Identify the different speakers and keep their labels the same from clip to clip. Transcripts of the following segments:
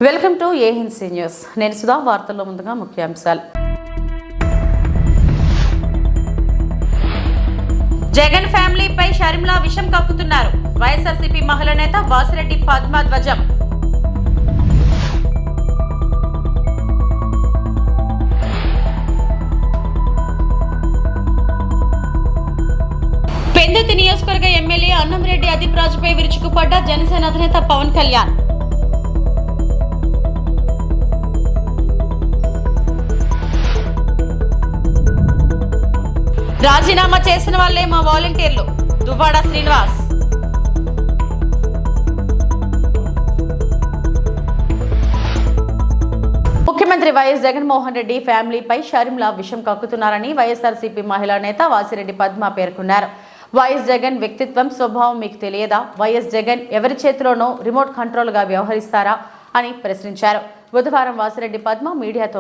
Speaker 1: Welcome to ఏహెన్సీ news. నేను సుధా. వార్తల్లో ముందుగా ముఖ్యాంశాలు. జగన్ ఫ్యామిలీపై షర్మిల విషం కక్కుతున్నారు. వైఎస్ఆర్సీపీ మహిళా నేత వాసిరెడ్డి పద్మ ధ్వజం. పెందుర్తి నియోజకవర్గ ఎమ్మెల్యే అన్నంరెడ్డి అదీప్ రాజుపై విరుచుకుపడ్డ జనసేన అధినేత పవన్ కళ్యాణ్. రాజీనామా చేసిన వాళ్లే మా వాలంటీర్లు. దువ్వాడ శ్రీనివాస్. ముఖ్యమంత్రి వైఎస్ జగన్మోహన్ రెడ్డి ఫ్యామిలీపై షర్మిల విషం కక్కుతున్నారని వైఎస్ఆర్సీపీ మహిళా నేత వాసిరెడ్డి పద్మ పేర్కొన్నారు. వైఎస్ జగన్ వ్యక్తిత్వం స్వభావం మీకు తెలియదా? వైఎస్ జగన్ ఎవరి చేతిలోనో రిమోట్ కంట్రోల్గా వ్యవహరిస్తారా అని ప్రశ్నించారు. బుధవారం వాసిరెడ్డి పద్మ మీడియాతో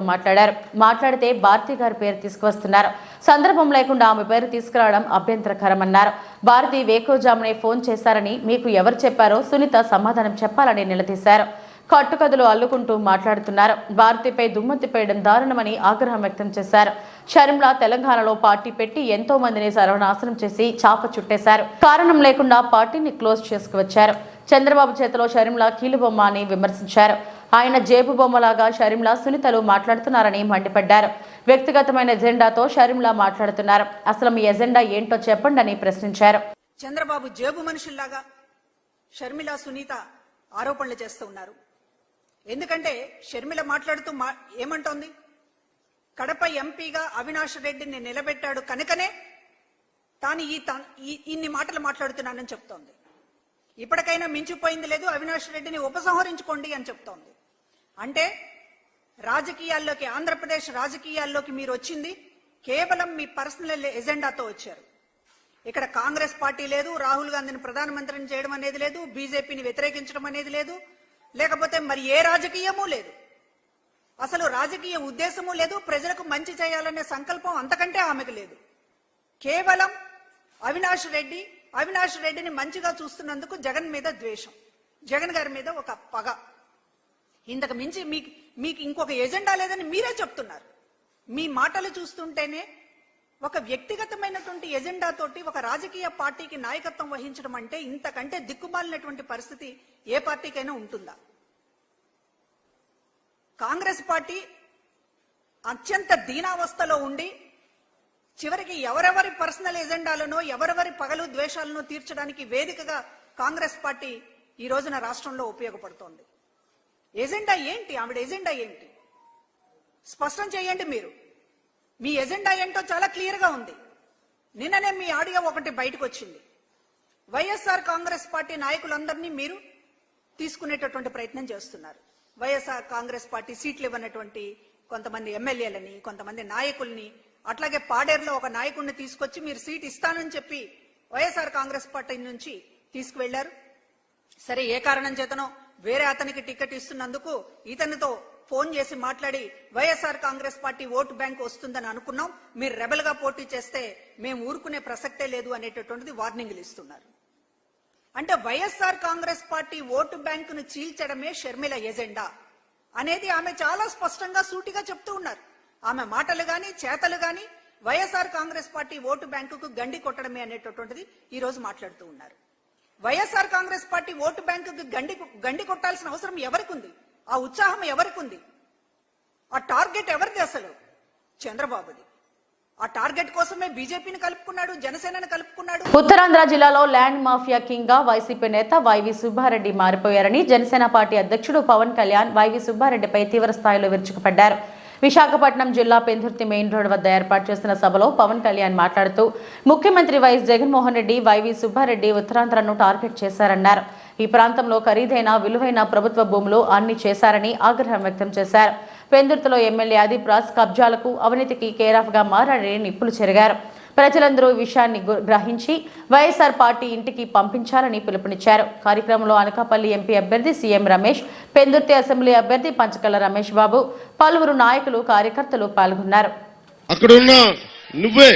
Speaker 1: మాట్లాడితే భారతి గారి పేరు తీసుకువస్తున్నారు. సందర్భం లేకుండా ఆమె పేరు తీసుకురావడం అభ్యంతరకరమన్నారు. భారతి వేకోజామునే ఫోన్ చేశారని మీకు ఎవరు చెప్పారో సునీత సమాధానం చెప్పాలని నిలదీశారు. కట్టుకథలు అల్లుకుంటూ మాట్లాడుతున్నారు. భారతిపై దుమ్మెత్తిపోయడం దారుణమని ఆగ్రహం వ్యక్తం చేశారు. షర్మిల తెలంగాణలో పార్టీ పెట్టి ఎంతో మందిని సర్వనాశనం చేసి చాప చుట్టేశారు. కారణం లేకుండా పార్టీని క్లోజ్ చేసుకువచ్చారు. చంద్రబాబు చేతిలో షర్మిల కీలుబొమ్మ అని విమర్శించారు. ఆయన జేబు బొమ్మలాగా షర్మిల సునీతలు మాట్లాడుతున్నారని మండిపడ్డారు. వ్యక్తిగతమైన ఎజెండాతో షర్మిల మాట్లాడుతున్నారు. అసలు మీ ఎజెండా ఏంటో చెప్పండి అని ప్రశ్నించారు.
Speaker 2: చంద్రబాబు జేబు మనుషుల్లాగా షర్మిల సునీత ఆరోపణలు చేస్తూ ఉన్నారు. ఎందుకంటే షర్మిల మాట్లాడుతూ ఏమంటోంది? కడప ఎంపీగా అవినాష్ రెడ్డిని నిలబెట్టాడు కనుకనే తాను ఇన్ని మాటలు మాట్లాడుతున్నానని చెప్తోంది. ఇప్పటికైనా మించిపోయింది లేదు, అవినాష్ రెడ్డిని ఉపసంహరించుకోండి అని చెప్తోంది. అంటే రాజకీయాల్లోకి, ఆంధ్రప్రదేశ్ రాజకీయాల్లోకి మీరు వచ్చింది కేవలం మీ పర్సనల్ ఎజెండాతో వచ్చారు. ఇక్కడ కాంగ్రెస్ పార్టీ లేదు, రాహుల్ గాంధీని ప్రధానమంత్రిని చేయడం అనేది లేదు, బీజేపీని వ్యతిరేకించడం అనేది లేదు, లేకపోతే మరి ఏ రాజకీయమూ లేదు, అసలు రాజకీయ ఉద్దేశము లేదు, ప్రజలకు మంచి చేయాలనే సంకల్పం అంతకంటే ఆమెకు లేదు. కేవలం అవినాష్ రెడ్డిని మంచిగా చూస్తున్నందుకు జగన్ మీద ద్వేషం, జగన్ గారి మీద ఒక పగ. ఇంతకు మించి మీకు ఇంకొక ఎజెండా లేదని మీరే చెప్తున్నారు. మీ మాటలు చూస్తుంటేనే ఒక వ్యక్తిగతమైనటువంటి ఎజెండాతోటి ఒక రాజకీయ పార్టీకి నాయకత్వం వహించడం అంటే ఇంతకంటే దిక్కుమాలినటువంటి పరిస్థితి ఏ పార్టీకైనా ఉంటుందా? కాంగ్రెస్ పార్టీ అత్యంత దీనావస్థలో ఉండి చివరికి ఎవరెవరి పర్సనల్ ఎజెండాలను, ఎవరెవరి పగలు ద్వేషాలను తీర్చడానికి వేదికగా కాంగ్రెస్ పార్టీ ఈ రోజున రాష్ట్రంలో ఉపయోగపడుతోంది. ఎజెండా ఏంటి? ఆవిడ ఎజెండా ఏంటి? స్పష్టం చేయండి. మీరు మీ ఎజెండా ఏంటో చాలా క్లియర్ గా ఉంది. నిన్ననే మీ ఆడియో ఒకటి బయటకు వచ్చింది. వైఎస్ఆర్ కాంగ్రెస్ పార్టీ నాయకులందరినీ మీరు తీసుకునేటటువంటి ప్రయత్నం చేస్తున్నారు. వైఎస్ఆర్ కాంగ్రెస్ పార్టీ సీట్లు ఇవ్వనటువంటి కొంతమంది ఎమ్మెల్యేలని, కొంతమంది నాయకుల్ని, అట్లాగే పాడేరులో ఒక నాయకుడిని తీసుకొచ్చి మీరు సీట్ ఇస్తానని చెప్పి వైఎస్ఆర్ కాంగ్రెస్ పార్టీ నుంచి తీసుకువెళ్లారు. సరే, ఏ కారణం చేతనో వేరే అతనికి టికెట్ ఇస్తున్నందుకు ఇతనితో ఫోన్ చేసి మాట్లాడి YSR Congress party vote bank వస్తుందని అనుకున్నాం, మీరు రెబల్ గా పోటీ చేస్తే మేము ఊరుకునే ప్రసక్తే లేదు అనేటటువంటిది వార్నింగ్లు ఇస్తున్నారు. అంటే వైఎస్ఆర్ కాంగ్రెస్ పార్టీ ఓటు బ్యాంకును చీల్చడమే షర్మిల ఎజెండా అనేది ఆమె చాలా స్పష్టంగా సూటిగా చెప్తూ ఉన్నారు. ఆమె మాటలు గాని చేతలు గాని వైఎస్ఆర్ కాంగ్రెస్ పార్టీ ఓటు బ్యాంకుకు గండి కొట్టడమే అనేటటువంటిది ఈ రోజు మాట్లాడుతూ ఉన్నారు. వైఎస్ఆర్ కాంగ్రెస్ పార్టీ ఓటు బ్యాంకుకు గండి కొట్టాల్సిన అవసరం ఎవరికి ఉంది? ఆ ఉత్సాహం ఎవరికి ఉంది? ఆ టార్గెట్ ఎవరిది? అసలు చంద్రబాబుది. ఆ టార్గెట్ కోసమే బీజేపీని కలుపుకున్నాడు, జనసేనను కలుపుకున్నాడు.
Speaker 1: ఉత్తరాంధ్ర జిల్లాలో ల్యాండ్ మాఫియా కింగ్ గా వైసీపీ నేత వైవి సుబ్బారెడ్డి మారిపోయారని జనసేన పార్టీ అధ్యక్షుడు పవన్ కళ్యాణ్ వైవి సుబ్బారెడ్డిపై తీవ్ర స్థాయిలో విరుచుకుపడ్డారు. విశాఖపట్నం జిల్లా పెందుర్తి మెయిన్ రోడ్ వద్ద ఏర్పాటు చేసిన సభలో పవన్ కళ్యాణ్ మాట్లాడుతూ ముఖ్యమంత్రి వైఎస్ జగన్మోహన్ రెడ్డి వైవి సుబ్బారెడ్డి ఉత్తరాంధ్రను టార్గెట్ చేశారన్నారు. ఈ ప్రాంతంలో ఖరీదైన విలువైన ప్రభుత్వ భూములు అన్ని చేశారని ఆగ్రహం వ్యక్తం చేశారు. పెందుర్తిలో ఎమ్మెల్యే అదీప్ రాజ్ కబ్జాలకు, అవినీతికి కేరాఫ్ గా మారారని నిప్పులు చెరిగారు. ప్రజలందరూ ఈ విషయాన్ని గ్రహించి వైఎస్ఆర్ పార్టీ ఇంటికి పంపించాలని పిలుపునిచ్చారు. కార్యక్రమంలో అనకాపల్లి ఎంపీ అభ్యర్థి సీఎం రమేష్, పెందుర్తి అసెంబ్లీ అభ్యర్థి పంచకల్ల రమేష్ బాబు, పలువురు నాయకులు, కార్యకర్తలు పాల్గొన్నారు.
Speaker 3: అక్కడున్న నువ్వే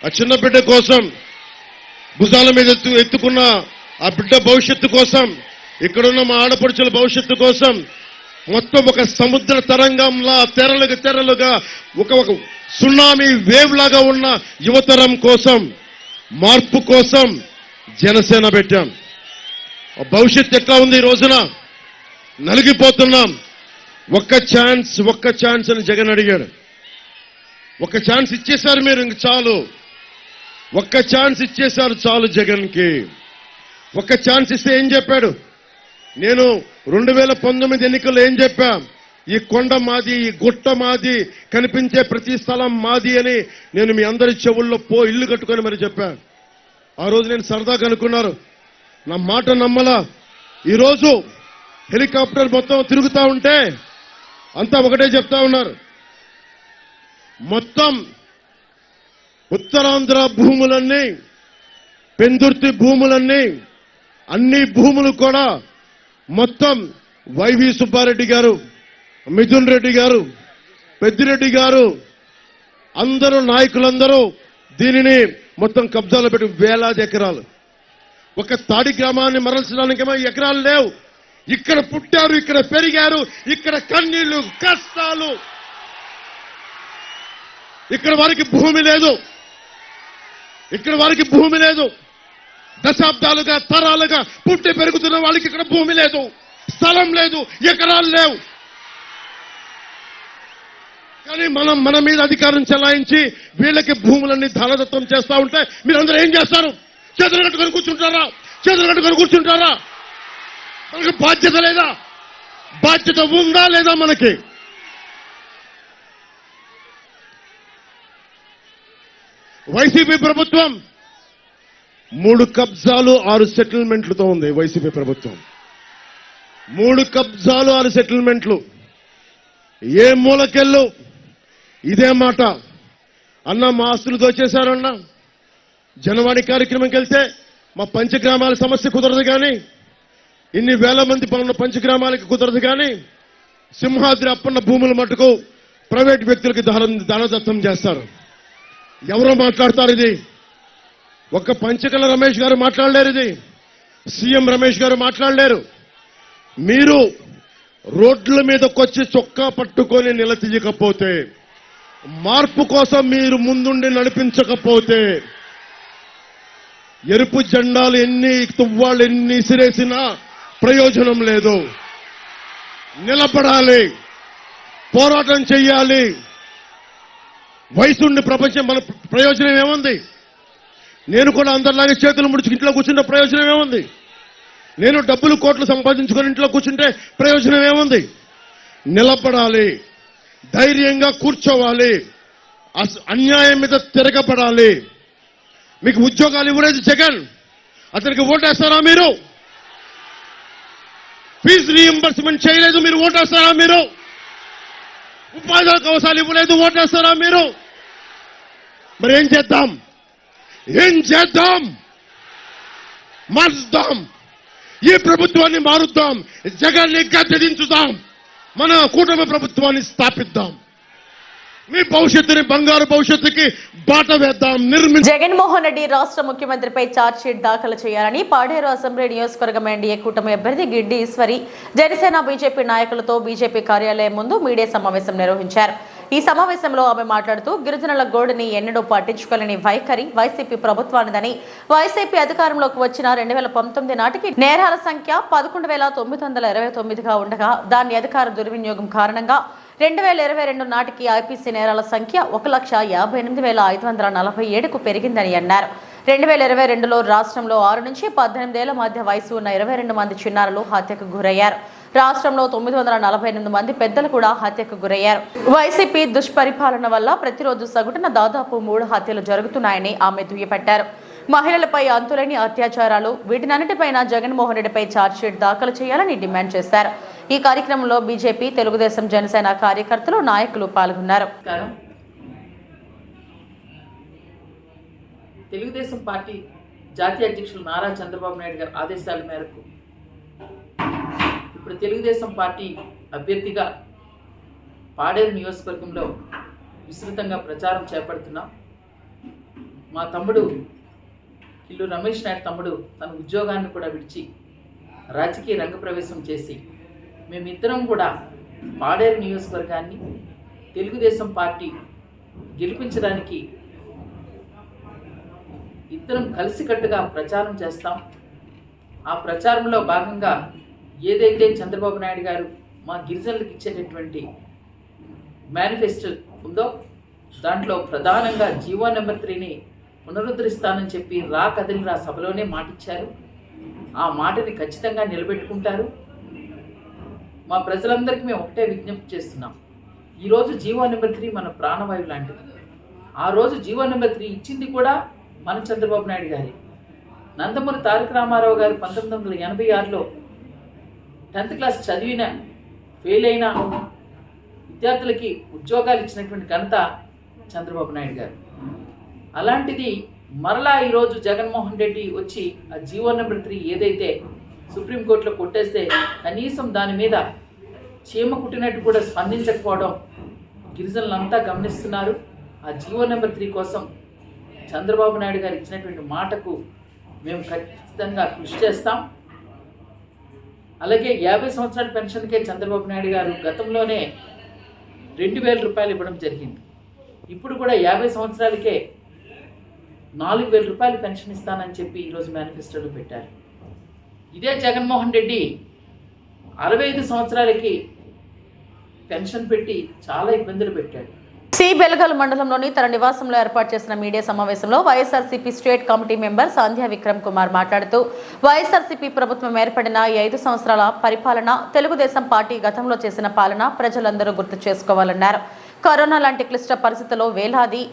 Speaker 3: ఆ చిన్న బిడ్డ కోసం భుజాల మీద ఎత్తుకున్న ఆ బిడ్డ భవిష్యత్తు కోసం, ఇక్కడున్న మా ఆడపడుచుల భవిష్యత్తు కోసం మొత్తం ఒక సముద్ర తరంగంలా తెరలుగా ఒక సునామీ వేవ్ లాగా ఉన్న యువతరం కోసం, మార్పు కోసం జనసేన పెట్టాం. భవిష్యత్తు ఎట్లా ఉంది? ఈ రోజున నలిగిపోతున్నాం. ఒక్క ఛాన్స్ అని జగన్ అడిగాడు. ఒక్క ఛాన్స్ ఇచ్చేశారు మీరు, ఇంక చాలు. ఒక్క ఛాన్స్ ఇచ్చేశారు చాలు జగన్కి. ఒక్క ఛాన్స్ ఇస్తే ఏం చెప్పాడు? నేను 2019 ఎన్నికల్లో ఏం చెప్పా? ఈ కొండ మాది, ఈ గుట్ట మాది, కనిపించే ప్రతి స్థలం మాది అని నేను మీ అందరి చెవుల్లో ఇల్లు కట్టుకొని మరి చెప్పా. ఆ రోజు నేను సరదాగా అనుకున్నారు, నా మాట నమ్మలా. ఈరోజు హెలికాప్టర్ మొత్తం తిరుగుతా ఉంటే అంతా ఒకటే చెప్తా ఉన్నారు, మొత్తం ఉత్తరాంధ్ర భూములన్నీ, పెందుర్తి భూములన్నీ, అన్ని భూములు కూడా మొత్తం వైవి సుబ్బారెడ్డి గారు, మిథున్ రెడ్డి గారు, పెద్దిరెడ్డి గారు, అందరూ నాయకులందరూ దీనిని మొత్తం కబ్జాలో పెట్టి వేలాది ఎకరాలు. ఒక తాడి గ్రామాన్ని మరల్చడానికేమో ఎకరాలు లేవు. ఇక్కడ పుట్టారు, ఇక్కడ పెరిగారు, ఇక్కడ కన్నీళ్లు, కష్టాలు. ఇక్కడ వారికి భూమి లేదు, ఇక్కడ వారికి భూమి లేదు. దశాబ్దాలుగా, తరాలుగా పుట్టి పెరుగుతున్న వాళ్ళకి ఇక్కడ భూమి లేదు, స్థలం లేదు, ఎకరాలు లేవు. కానీ మన మీద అధికారం చెలాయించి వీళ్ళకి భూములన్నీ ధారదత్తం చేస్తా ఉంటే మీరందరూ ఏం చేస్తారు? చేతులు కట్టుకొని కూర్చుంటారా? చేతులు కట్టుకొని కూర్చుంటారా? మనకి బాధ్యత లేదా? బాధ్యత ఉందా లేదా మనకి? వైసీపీ ప్రభుత్వం 3 కబ్జాలు 6 సెటిల్మెంట్లతో ఉంది. వైసీపీ ప్రభుత్వం 3 కబ్జాలు 6 సెటిల్మెంట్లు. ఏ మూలకెళ్ళు ఇదే మాట. అన్న మా ఆస్తులు దోచేశారన్నా, జనవాణి కార్యక్రమంకి వెళ్తే మా పంచగ్రామాల సమస్య కుదరదు కానీ, ఇన్ని వేల మంది పనున్న పంచగ్రామాలకి కుదరదు కానీ, సింహాద్రి అప్పన్న భూముల మట్టుకు ప్రైవేట్ వ్యక్తులకి దానదత్తం చేస్తారు. ఎవరో మాట్లాడతారు ఇది? ఒక్క పంచకల రమేష్ గారు మాట్లాడలేరు, ఇది సీఎం రమేష్ గారు మాట్లాడలేరు. మీరు రోడ్ల మీదకొచ్చి చొక్కా పట్టుకొని నిలదీయకపోతే, మార్పు కోసం మీరు ముందుండి నడిపించకపోతే, ఎరుపు జెండాలు ఎన్ని తువ్వాళ్ళు ఎన్ని సిరేసినా ప్రయోజనం లేదు. నిలబడాలి, పోరాటం చెయ్యాలి. వయసుండి ప్రపంచం మన ప్రయోజనం ఏముంది? నేను కూడా అందరిలాగే చేతులు ముడిచి ఇంట్లో కూర్చుంటే ప్రయోజనం ఏముంది? నేను డబ్బులు కోట్లు సంపాదించుకొని ఇంట్లో కూర్చుంటే ప్రయోజనం ఏముంది? నిలబడాలి, ధైర్యంగా కూర్చోవాలి, అన్యాయం మీద తిరగబడాలి. మీకు ఉద్యోగాలు ఇవ్వలేదు జగన్, అతనికి ఓటేస్తారా మీరు? ఫీజు రీయింబర్స్మెంట్ చేయలేదు, మీరు ఓటేస్తారా మీరు? ఉపాధి అవకాశాలు ఇవ్వలేదు, ఓటేస్తారా మీరు? మరి ఏం చేద్దాం? మార్చుదాం, ఈ ప్రభుత్వాన్ని మారుద్దాం, జగన్ని గద్దె దించుదాం, మన కూటమి ప్రభుత్వాన్ని స్థాపిద్దాం. మీ భవిష్యత్తుని, బంగారు భవిష్యత్తుకి బాట వేద్దాం.
Speaker 1: జగన్మోహన్ రెడ్డి రాష్ట్ర ముఖ్యమంత్రిపై ఛార్జ్ షీట్ దాఖలు చేయాలని పాడేరు అసెంబ్లీ నియోజకవర్గం ఎన్డీఏ కూటమి అభ్యర్థి గిడ్డి ఈశ్వరి జనసేన బీజేపీ నాయకులతో బీజేపీ కార్యాలయం ముందు మీడియా సమావేశం నిర్వహించారు. ఈ సమావేశంలో ఆమె మాట్లాడుతూ గిరిజనుల గోడుని ఎన్నడూ పట్టించుకోలేని వైఖరి వైసీపీ ప్రభుత్వానిదని, వైసీపీ అధికారంలోకి వచ్చిన 2019 నాటికి నేరాల సంఖ్య 11,929గా ఉండగా దాని అధికార దుర్వినియోగం కారణంగా 2022 నాటికి ఐపీసీ నేరాల సంఖ్య 1,58,547కు పెరిగిందని అన్నారు. 2022లో రాష్ట్రంలో 6 నుంచి 18 ఏళ్ల మధ్య వయసు ఉన్న 22 మంది చిన్నారులు హత్యకు గురయ్యారు. రాష్ట్రంలో 948 మంది పెద్దలు కూడా హత్యకు గురయ్యారు. వైసీపీ దుష్పరిపాలన వల్ల ప్రతిరోజు సగటున దాదాపు 3 హత్యలు జరుగుతున్నాయని ఆమె దుయ్యబట్టారు. మహిళలపై అంతులేని అత్యాచారాలు, వీటినన్నిటిపైన జగన్మోహన్ రెడ్డిపై ఛార్జ్షీట్ దాఖలు చేయాలని డిమాండ్ చేశారు. ఈ కార్యక్రమంలో బీజేపీ, తెలుగుదేశం, జనసేన కార్యకర్తలు, నాయకులు పాల్గొన్నారు.
Speaker 4: తెలుగుదేశం పార్టీ జాతీయ అధ్యక్షులు నారా చంద్రబాబు నాయుడు గారి ఆదేశాల మేరకు ఇప్పుడు తెలుగుదేశం పార్టీ అభ్యర్థిగా పాడేరు నియోజకవర్గంలో విస్తృతంగా ప్రచారం చేపడుతున్నాం. మా తమ్ముడు కిల్లు రమేష్ నాయుడు తమ్ముడు తన ఉద్యోగాన్ని కూడా విడిచి రాజకీయ రంగప్రవేశం చేసి మేమిద్దరం కూడా పాడేరు నియోజకవర్గాన్ని తెలుగుదేశం పార్టీ గెలిపించడానికి ఇద్దరం కలిసికట్టుగా ప్రచారం చేస్తాం. ఆ ప్రచారంలో భాగంగా ఏదైతే చంద్రబాబు నాయుడు గారు మా గిరిజనులకు ఇచ్చేటటువంటి మేనిఫెస్టో ఉందో దాంట్లో ప్రధానంగా జీవో నెంబర్ 3ని పునరుద్ధరిస్తానని చెప్పి కదిలిరా సభలోనే మాటిచ్చారు. ఆ మాటని ఖచ్చితంగా నిలబెట్టుకుంటారు. మా ప్రజలందరికీ మేము ఒకటే విజ్ఞప్తి చేస్తున్నాం. ఈరోజు జీవో నెంబర్ 3 మన ప్రాణవాయువు లాంటిది. ఆ రోజు జీవో నెంబర్ 3 ఇచ్చింది కూడా మన చంద్రబాబు నాయుడు గారి. నందమూరి తారక రామారావు గారు 1986లో 10th క్లాస్ చదివిన ఫెయిల్ అయిన విద్యార్థులకి ఉద్యోగాలు ఇచ్చినటువంటి ఘనత చంద్రబాబు నాయుడు గారు. అలాంటిది మరలా ఈరోజు జగన్మోహన్ రెడ్డి వచ్చి ఆ జీవో నెంబర్ 3 ఏదైతే సుప్రీంకోర్టులో కొట్టేస్తే కనీసం దాని మీద చీమ కుట్టినట్టు కూడా స్పందించకపోవడం గిరిజనులంతా గమనిస్తున్నారు. ఆ జీవో నెంబర్ 3 కోసం చంద్రబాబు నాయుడు గారు ఇచ్చినటువంటి మాటకు మేము ఖచ్చితంగా కృషి చేస్తాం. అలాగే 50 సంవత్సరాల పెన్షన్కే చంద్రబాబు నాయుడు గారు గతంలోనే 2,000 రూపాయలు ఇవ్వడం జరిగింది. ఇప్పుడు కూడా 50 సంవత్సరాలకే 4,000 రూపాయలు పెన్షన్ ఇస్తానని చెప్పి ఈరోజు మేనిఫెస్టోలో పెట్టారు. ఇదే జగన్మోహన్ రెడ్డి 65 సంవత్సరాలకి పెన్షన్ పెట్టి చాలా ఇబ్బందులు పెట్టాడు.
Speaker 1: సి బెల్గల్ మండలంలోని తన నివాసంలో ఏర్పాటు చేసిన మీడియా సమావేశంలో వైఎస్ఆర్సీపీ స్టేట్ కమిటీ మెంబర్ సంధ్యా విక్రమ్ కుమార్ మాట్లాడుతూ వైఎస్ఆర్సీపీ ప్రభుత్వం ఏర్పడిన 5 సంవత్సరాల పరిపాలన, తెలుగుదేశం పార్టీ గతంలో చేసిన పాలన ప్రజలందరూ గుర్తు చేసుకోవాలన్నారు. కరోనా లాంటి క్లిష్ట పరిస్థితుల్లో వేలాది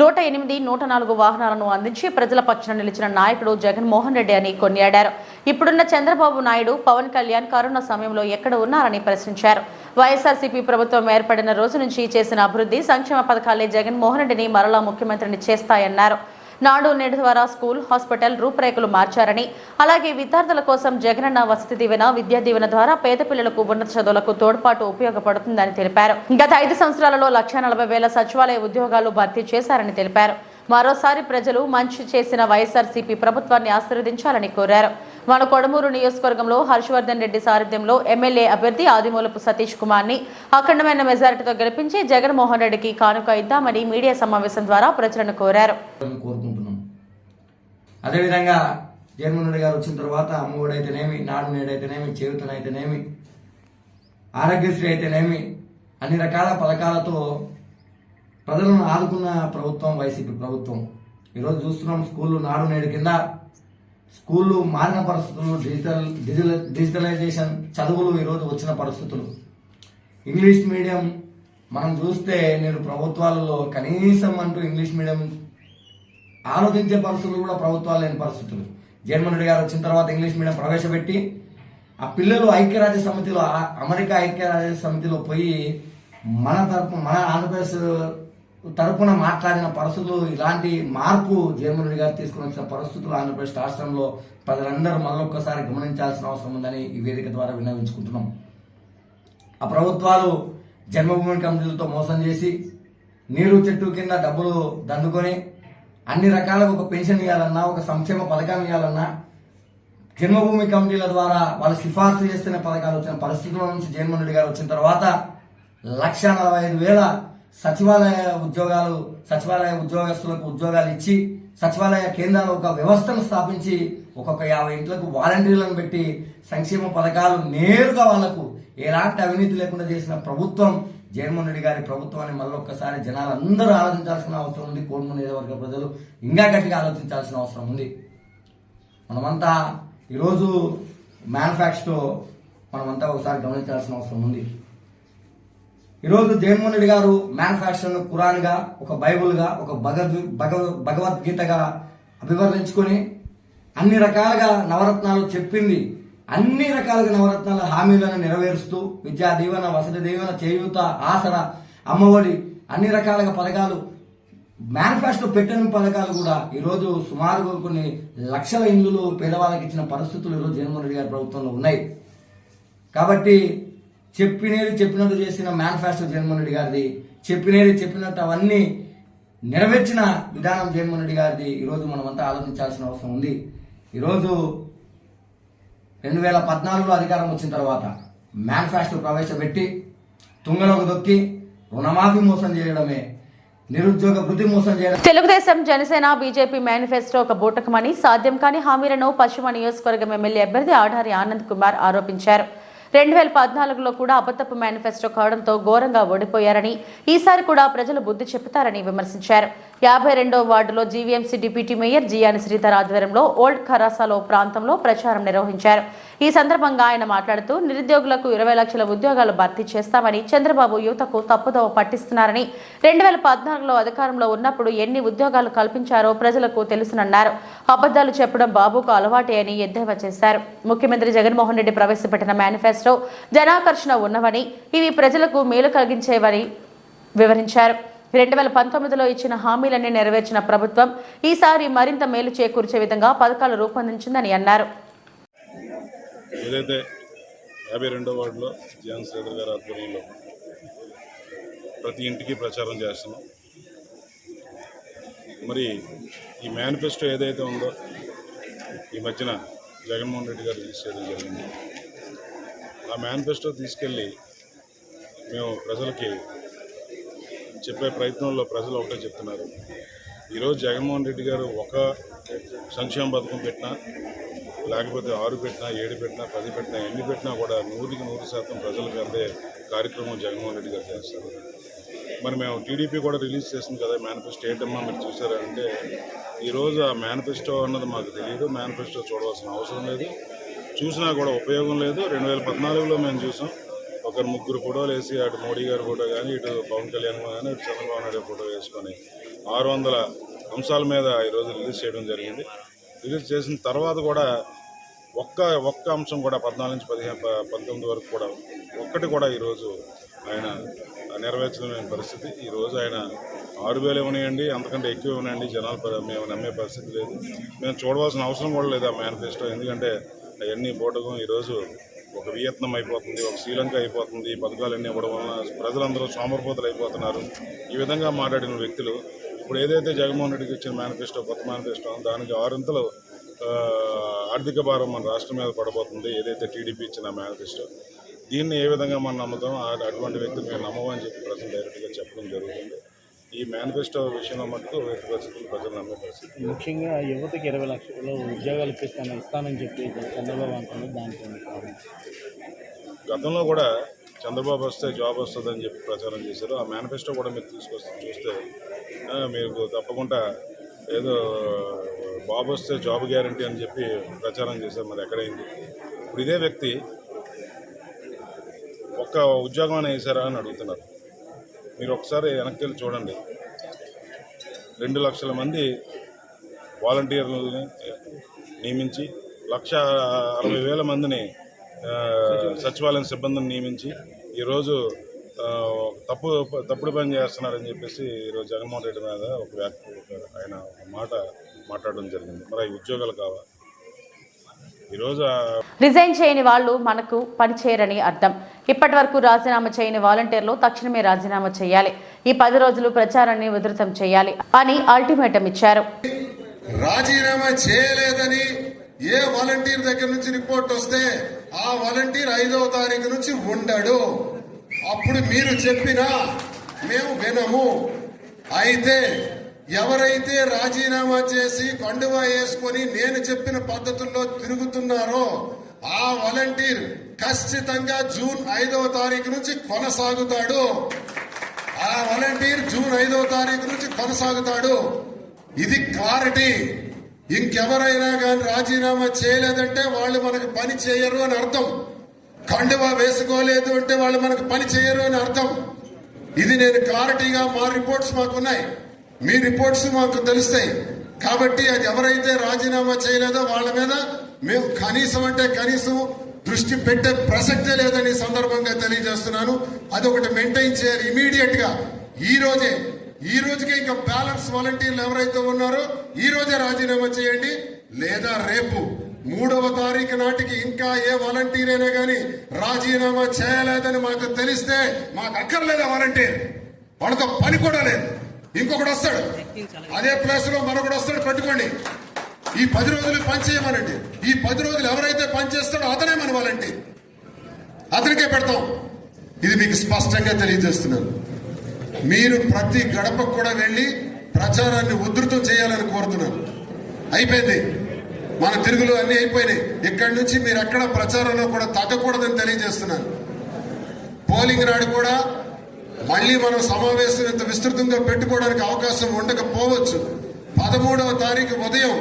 Speaker 1: 108, 104 వాహనాలను అందించి ప్రజల పక్షాన నిలిచిన నాయకుడు జగన్మోహన్ రెడ్డి అని కొనియాడారు. ఇప్పుడున్న చంద్రబాబు నాయుడు, పవన్ కళ్యాణ్ కరోనా సమయంలో ఎక్కడ ఉన్నారని ప్రశ్నించారు. వైఎస్ఆర్సీపీ ప్రభుత్వం ఏర్పడిన రోజు నుంచి చేసిన అభివృద్ధి, సంక్షేమ పథకాలే జగన్మోహన్ రెడ్డిని మరలా ముఖ్యమంత్రిని చేస్తాయన్నారు. నాడు నేడు ద్వారా స్కూల్, హాస్పిటల్ రూపురేఖలు మార్చారని, అలాగే విద్యార్థుల కోసం జగనన్న వసతి దీవెన, విద్యా దీవెన ద్వారా పేద పిల్లలకు ఉన్నత చదువులకు తోడ్పాటు ఉపయోగపడుతుందని తెలిపారు. గత 5 సంవత్సరాలలో 1,40,000 సచివాలయ ఉద్యోగాలు భర్తీ చేశారని తెలిపారు. మరోసారి ప్రజలు మంచి చేసిన వైఎస్ఆర్సీపీ ప్రభుత్వాన్ని ఆశీర్వదించాలని కోరారు. మన కొడమూరు నియోజకవర్గంలో హర్షవర్ధన్ రెడ్డి సారథ్యంలో ఎమ్మెల్యే అభ్యర్థి ఆదిమూలపు సతీష్ కుమార్ని అఖండమైన మెజారిటీతో గెలిపించి జగన్మోహన్ రెడ్డికి కానుక ఇద్దామని మీడియా సమావేశం ద్వారా ప్రజలను కోరారు.
Speaker 5: అదేవిధంగా జగన్మోహన్ రెడ్డి గారు వచ్చిన తర్వాత అమ్మఒడైతేనేమి, నాడు నేడైతేనేమి, చేయూతనైతేనేమి, ఆరోగ్యశ్రీ అయితేనేమి అన్ని రకాల పథకాలతో ప్రజలను ఆదుకున్న ప్రభుత్వం వైసీపీ ప్రభుత్వం. ఈరోజు చూస్తున్నాం, స్కూళ్ళు నాడు నేడు కింద స్కూళ్ళు మారిన పరిస్థితులు, డిజిటలైజేషన్ చదువులు ఈరోజు వచ్చిన పరిస్థితులు. ఇంగ్లీష్ మీడియం మనం చూస్తే నేడు ప్రభుత్వాలలో కనీసం అంటూ ఇంగ్లీష్ మీడియం ఆలోచించే పరిస్థితులు కూడా ప్రభుత్వాలు లేని పరిస్థితులు. జగన్మోహన్ రెడ్డి గారు వచ్చిన తర్వాత ఇంగ్లీష్ మీడియం ప్రవేశపెట్టి ఆ పిల్లలు ఐక్యరాజ్య సమితిలో, అమెరికా ఐక్యరాజ్య సమితిలో పోయి మన ఆంధ్రప్రదేశ్ తరపున మాట్లాడిన పరిస్థితులు, ఇలాంటి మార్పు జగన్మోహన్ రెడ్డి గారు తీసుకుని వచ్చిన పరిస్థితులు ఆంధ్రప్రదేశ్ రాష్ట్రంలో ప్రజలందరూ మళ్ళొక్కసారి గమనించాల్సిన అవసరం ఉందని ఈ వేదిక ద్వారా విన్నవించుకుంటున్నాం. ఆ ప్రభుత్వాలు జన్మభూమి కమిటీలతో మోసం చేసి, నీరు చెట్టు కింద డబ్బులు దండుకొని అన్ని రకాలుగా ఒక పెన్షన్ ఇవ్వాలన్నా, ఒక సంక్షేమ పథకం ఇవ్వాలన్నా జన్మభూమి కమిటీల ద్వారా వాళ్ళు సిఫార్సు చేస్తున్న పథకాలు వచ్చిన పరిస్థితుల నుంచి జగన్మోహన్ రెడ్డి గారు వచ్చిన తర్వాత 1,45,000 సచివాలయ ఉద్యోగస్తులకు ఉద్యోగాలు ఇచ్చి, సచివాలయ కేంద్రాలు ఒక వ్యవస్థను స్థాపించి ఒక్కొక్క 50 ఇంట్లకు వాలంటీర్లను పెట్టి సంక్షేమ పథకాలు నేరుగా వాళ్లకు ఎలాంటి అవినీతి లేకుండా చేసిన ప్రభుత్వం జగన్మోహన్ రెడ్డి గారి ప్రభుత్వాన్ని మళ్ళొక్కసారి జనాలందరూ ఆలోచించాల్సిన అవసరం ఉంది. కోడుమూరు నియోజకవర్గ ప్రజలు ఇంకా గట్టిగా ఆలోచించాల్సిన అవసరం ఉంది. మనమంతా ఈరోజు మ్యానుఫ్యాక్చర్లో మనమంతా ఒకసారి గమనించాల్సిన అవసరం ఉంది. ఈరోజు జగన్మోహన్ రెడ్డి గారు మ్యానుఫ్యాక్చర్ను ఖురాన్గా, ఒక బైబుల్గా, ఒక భగవద్గీతగా అభివర్ణించుకొని అన్ని రకాలుగా నవరత్నాలు చెప్పింది, అన్ని రకాలుగా నవరత్నాల హామీలను నెరవేరుస్తూ విద్యా దీవెన, వసతి దీవెన, చేయూత, ఆసరా, అమ్మఒడి అన్ని రకాలుగా పథకాలు మేనిఫెస్టో పెట్టని పథకాలు కూడా ఈరోజు సుమారుగా కొన్ని లక్షల ఇళ్లు పేదవాళ్ళకి ఇచ్చిన పరిస్థితులు ఈరోజు జగన్మోహన్ రెడ్డి గారి ప్రభుత్వంలో ఉన్నాయి. కాబట్టి చెప్పినట్టు చేసిన మేనిఫెస్టో జగన్మోహన్ రెడ్డి గారిది, చెప్పినట్టు అవన్నీ నెరవేర్చిన విధానం జగన్మోహన్ రెడ్డి గారిది. ఈరోజు మనమంతా ఆలోచించాల్సిన అవసరం ఉంది. ఈరోజు 2014లో అధికారం వచ్చిన తర్వాత మేనిఫెస్టో ప్రవేశపెట్టి తుంగలోకి దొక్కి రుణమాఫీ మోసం చేయడమే, నిరుద్యోగ వృత్తి మోసం చేయడం.
Speaker 1: తెలుగుదేశం జనసేన బీజేపీ మేనిఫెస్టో ఒక బూటకమని, సాధ్యం కాని హామీలను పశ్చిమ నియోజకవర్గం ఎమ్మెల్యే అభ్యర్థి ఆడారి ఆనంద్ కుమార్ ఆరోపించారు. 2014లో కూడా అబద్ధపు మేనిఫెస్టో కావడంతో ఘోరంగా ఓడిపోయారని, ఈసారి కూడా ప్రజలు బుద్ధి చెబుతారని విమర్శించారు. 52వ వార్డులో జీవీఎంసీ డిప్యూటీ మేయర్ జియాని శ్రీధర్ ఆధ్వర్యంలో ఓల్డ్ ఖరాసాలో ప్రాంతంలో ప్రచారం నిర్వహించారు. ఈ సందర్భంగా ఆయన మాట్లాడుతూ నిరుద్యోగులకు 20 లక్షల ఉద్యోగాలు భర్తీ చేస్తామని, చంద్రబాబు యువతకు తప్పుదోవ పట్టిస్తున్నారని, 2014లో అధికారంలో ఉన్నప్పుడు ఎన్ని ఉద్యోగాలు కల్పించారో ప్రజలకు తెలుసునన్నారు. అబద్దాలు చెప్పడం బాబుకు అలవాటే అని ఎద్దేవా చేశారు. ముఖ్యమంత్రి జగన్మోహన్ రెడ్డి ప్రవేశపెట్టిన మేనిఫెస్టో జనాకర్షణ ఉన్నవని, ఇవి ప్రజలకు మేలు కలిగించేవని వివరించారు. 2019లో ఇచ్చిన హామీలన్నీ నెరవేర్చిన ప్రభుత్వం ఈసారి మరింత మేలు చేకూర్చే విధంగా పథకాలు రూపొందించిందని అన్నారు.
Speaker 6: ఏదైతే 52వ వార్డులో జియాన్ శ్రీధర్ గారి ఆధ్వర్యంలో ప్రతి ఇంటికి ప్రచారం చేస్తున్నాం. మరి ఈ మేనిఫెస్టో ఏదైతే ఉందో ఈ మధ్యన జగన్మోహన్ రెడ్డి గారు రిలీజ్ చేయడం జరిగింది. ఆ మేనిఫెస్టో తీసుకెళ్ళి మేము ప్రజలకి చెప్పే ప్రయత్నంలో ప్రజలు ఒకటే చెప్తున్నారు. ఈరోజు జగన్మోహన్ రెడ్డి గారు ఒక సంక్షేమ పథకం పెట్టినా, లేకపోతే 6 పెట్టినా, 7 పెట్టినా, 10 పెట్టినా, ఎన్ని పెట్టినా కూడా 100% ప్రజలకు అందే కార్యక్రమం జగన్మోహన్ రెడ్డి గారు చేస్తారు. మరి మేము టీడీపీ కూడా రిలీజ్ చేసింది కదా మేనిఫెస్టో, ఏంటమ్మా మీరు చూసారంటే ఈరోజు ఆ మేనిఫెస్టో అన్నది మాకు తెలియదు. మేనిఫెస్టో చూడవలసిన అవసరం లేదు, చూసినా కూడా ఉపయోగం లేదు. 2014లో మేము చూసాం, ఒకరు 3 ఫోటోలు వేసి అటు మోడీ గారి ఫోటో కానీ, ఇటు పవన్ కళ్యాణ్ కానీ, ఇటు చంద్రబాబు నాయుడు ఫోటో వేసుకొని 600 అంశాల మీద ఈరోజు రిలీజ్ చేయడం జరిగింది. రిలీజ్ చేసిన తర్వాత కూడా ఒక్క అంశం కూడా 14 నుంచి 19 వరకు కూడా ఒక్కటి కూడా ఈరోజు ఆయన నెరవేర్చలేని పరిస్థితి. ఈరోజు ఆయన 6,000 ఇవ్వనివ్వండి, అంతకంటే ఎక్కువ ఇవ్వనండి, జనాలు మేము నమ్మే పరిస్థితి లేదు. మేము చూడవలసిన అవసరం కూడా లేదు ఆ మేనిఫెస్టో. ఎందుకంటే అవన్నీ పోవడం ఈరోజు ఒక వియత్నం అయిపోతుంది, ఒక శ్రీలంక అయిపోతుంది. ఈ పథకాలన్నీ ఇవ్వడం వలన ప్రజలందరూ సోమరిపోతులు అయిపోతున్నారు. ఈ విధంగా మాట్లాడిన వ్యక్తులు ఇప్పుడు ఏదైతే జగన్మోహన్ రెడ్డికి ఇచ్చిన మేనిఫెస్టో, కొత్త మేనిఫెస్టో, దానికి 6 ఆర్థిక భారం మన రాష్ట్రం మీద పడబోతుంది. ఏదైతే టీడీపీ ఇచ్చిన మేనిఫెస్టో, దీన్ని ఏ విధంగా మనం నమ్ముతాం? అటువంటి వ్యక్తులు మేము నమ్మమని చెప్పి ప్రజలు డైరెక్ట్గా చెప్పడం జరుగుతుంది. ఈ మేనిఫెస్టో విషయంలో మటుకు వ్యక్తి పరిస్థితులు ప్రజలు నమ్మే పరిస్థితి.
Speaker 7: ముఖ్యంగా యువతకి 20 లక్షలు ఉద్యోగాలు ఇస్తానని చెప్పి చంద్రబాబు అంటున్నారు. దానికి
Speaker 6: గతంలో కూడా చంద్రబాబు వస్తే జాబ్ వస్తుందని చెప్పి ప్రచారం చేశారు. ఆ మేనిఫెస్టో కూడా మీరు చూస్తే మీకు తప్పకుండా ఏదో బాబు వస్తే జాబ్ గ్యారంటీ అని చెప్పి ప్రచారం చేశారు. మరి ఎక్కడైంది? ఇప్పుడు ఇదే వ్యక్తి ఒక్క ఉద్యోగం అని వేశారా అని అడుగుతున్నారు. మీరు ఒకసారి వెనక్కి వెళ్ళి చూడండి. 2 లక్షల మంది వాలంటీర్లని నియమించి 1,60,000 మందిని సచివాలయం సిబ్బందిని నియమించి ఈరోజు తప్పుడు పని చేస్తున్నారని చెప్పేసి ఈరోజు జగన్మోహన్ రెడ్డి మీద ఒక వ్యాఖ్య ఆయన ఒక మాట మాట్లాడడం జరిగింది. మరి ఉద్యోగాలు కావాలి. ఈరోజు
Speaker 1: రిజైన్ చేయని వాళ్ళు మనకు పనిచేయరని అర్థం. ఇప్పటి వరకు రాజీనామా చేయని వాలంటీర్లు తక్షణమే రాజీనామా చేయాలి. ఈ 10 రోజులు ప్రచారాన్ని ఉధృతం చేయాలి అని అల్టిమేటం ఇచ్చారు.
Speaker 8: రాజీనామా చేయలేదని ఏ వాలంటీర్ దగ్గర నుంచి రిపోర్ట్ వస్తే ఆ వాలంటీర్ 5వ తారీఖు నుంచి ఉండడు. అప్పుడు మీరు చెప్పినా మేము వినము. అయితే ఎవరైతే రాజీనామా చేసి కండువా వేసుకొని నేను చెప్పిన పద్ధతుల్లో తిరుగుతున్నారో ఆ వాలంటీర్ ఖచ్చితంగా జూన్ 5వ తారీఖు నుంచి కొనసాగుతాడు. ఆ వాలంటీర్ జూన్ 5వ తారీఖు నుంచి కొనసాగుతాడు. ఇది క్లారిటీ. ఇంకెవరైనా కానీ రాజీనామా చేయలేదంటే వాళ్ళు మనకు పని చేయరు అని అర్థం. కండువా వేసుకోలేదు అంటే వాళ్ళు మనకు పని చేయరు అని అర్థం. ఇది నేను క్లారిటీగా మా రిపోర్ట్స్ మాకున్నాయి, మీ రిపోర్ట్స్ మాకు తెలుస్తాయి. కాబట్టి అది ఎవరైతే రాజీనామా చేయలేదో వాళ్ళ మీద మేము కనీసం దృష్టి పెట్టే ప్రసక్తే లేదని సందర్భంగా తెలియజేస్తున్నాను. అదొకటి మెయింటైన్ చేయాలి ఇమీడియట్ గా. ఈ రోజుకే ఇంకా బ్యాలెన్స్ వాలంటీర్లు ఎవరైతే ఉన్నారో ఈ రోజే రాజీనామా చేయండి. లేదా రేపు 3వ తారీఖు నాటికి ఇంకా ఏ వాలంటీర్ అయినా కానీ రాజీనామా చేయలేదని మాకు తెలిస్తే మాకు అక్కర్లేదు వాలంటీర్, వాళ్ళతో పని కూడా లేదు. ఇంకొకటి వస్తాడు, అదే ప్లేస్ లో మరొకటి వస్తాడు, పెట్టుకోండి. ఈ 10 రోజులు పని చేయమనండి. ఈ 10 రోజులు ఎవరైతే పని చేస్తాడో అతనే మన వాలంటీర్, అతనికే పెడతాం. ఇది మీకు స్పష్టంగా తెలియజేస్తున్నాను. మీరు ప్రతి గడపకు కూడా వెళ్ళి ప్రచారాన్ని ఉధృతం చేయాలని కోరుతున్నాను. అయిపోయింది, మన తిరుగులు అన్నీ అయిపోయినాయి. ఇక్కడి నుంచి మీరు ఎక్కడ ప్రచారంలో కూడా తగ్గకూడదని తెలియజేస్తున్నాను. పోలింగ్ నాడు కూడా మళ్ళీ మనం సమావేశం ఇంత విస్తృతంగా పెట్టుకోవడానికి అవకాశం ఉండకపోవచ్చు. 13వ తారీఖు ఉదయం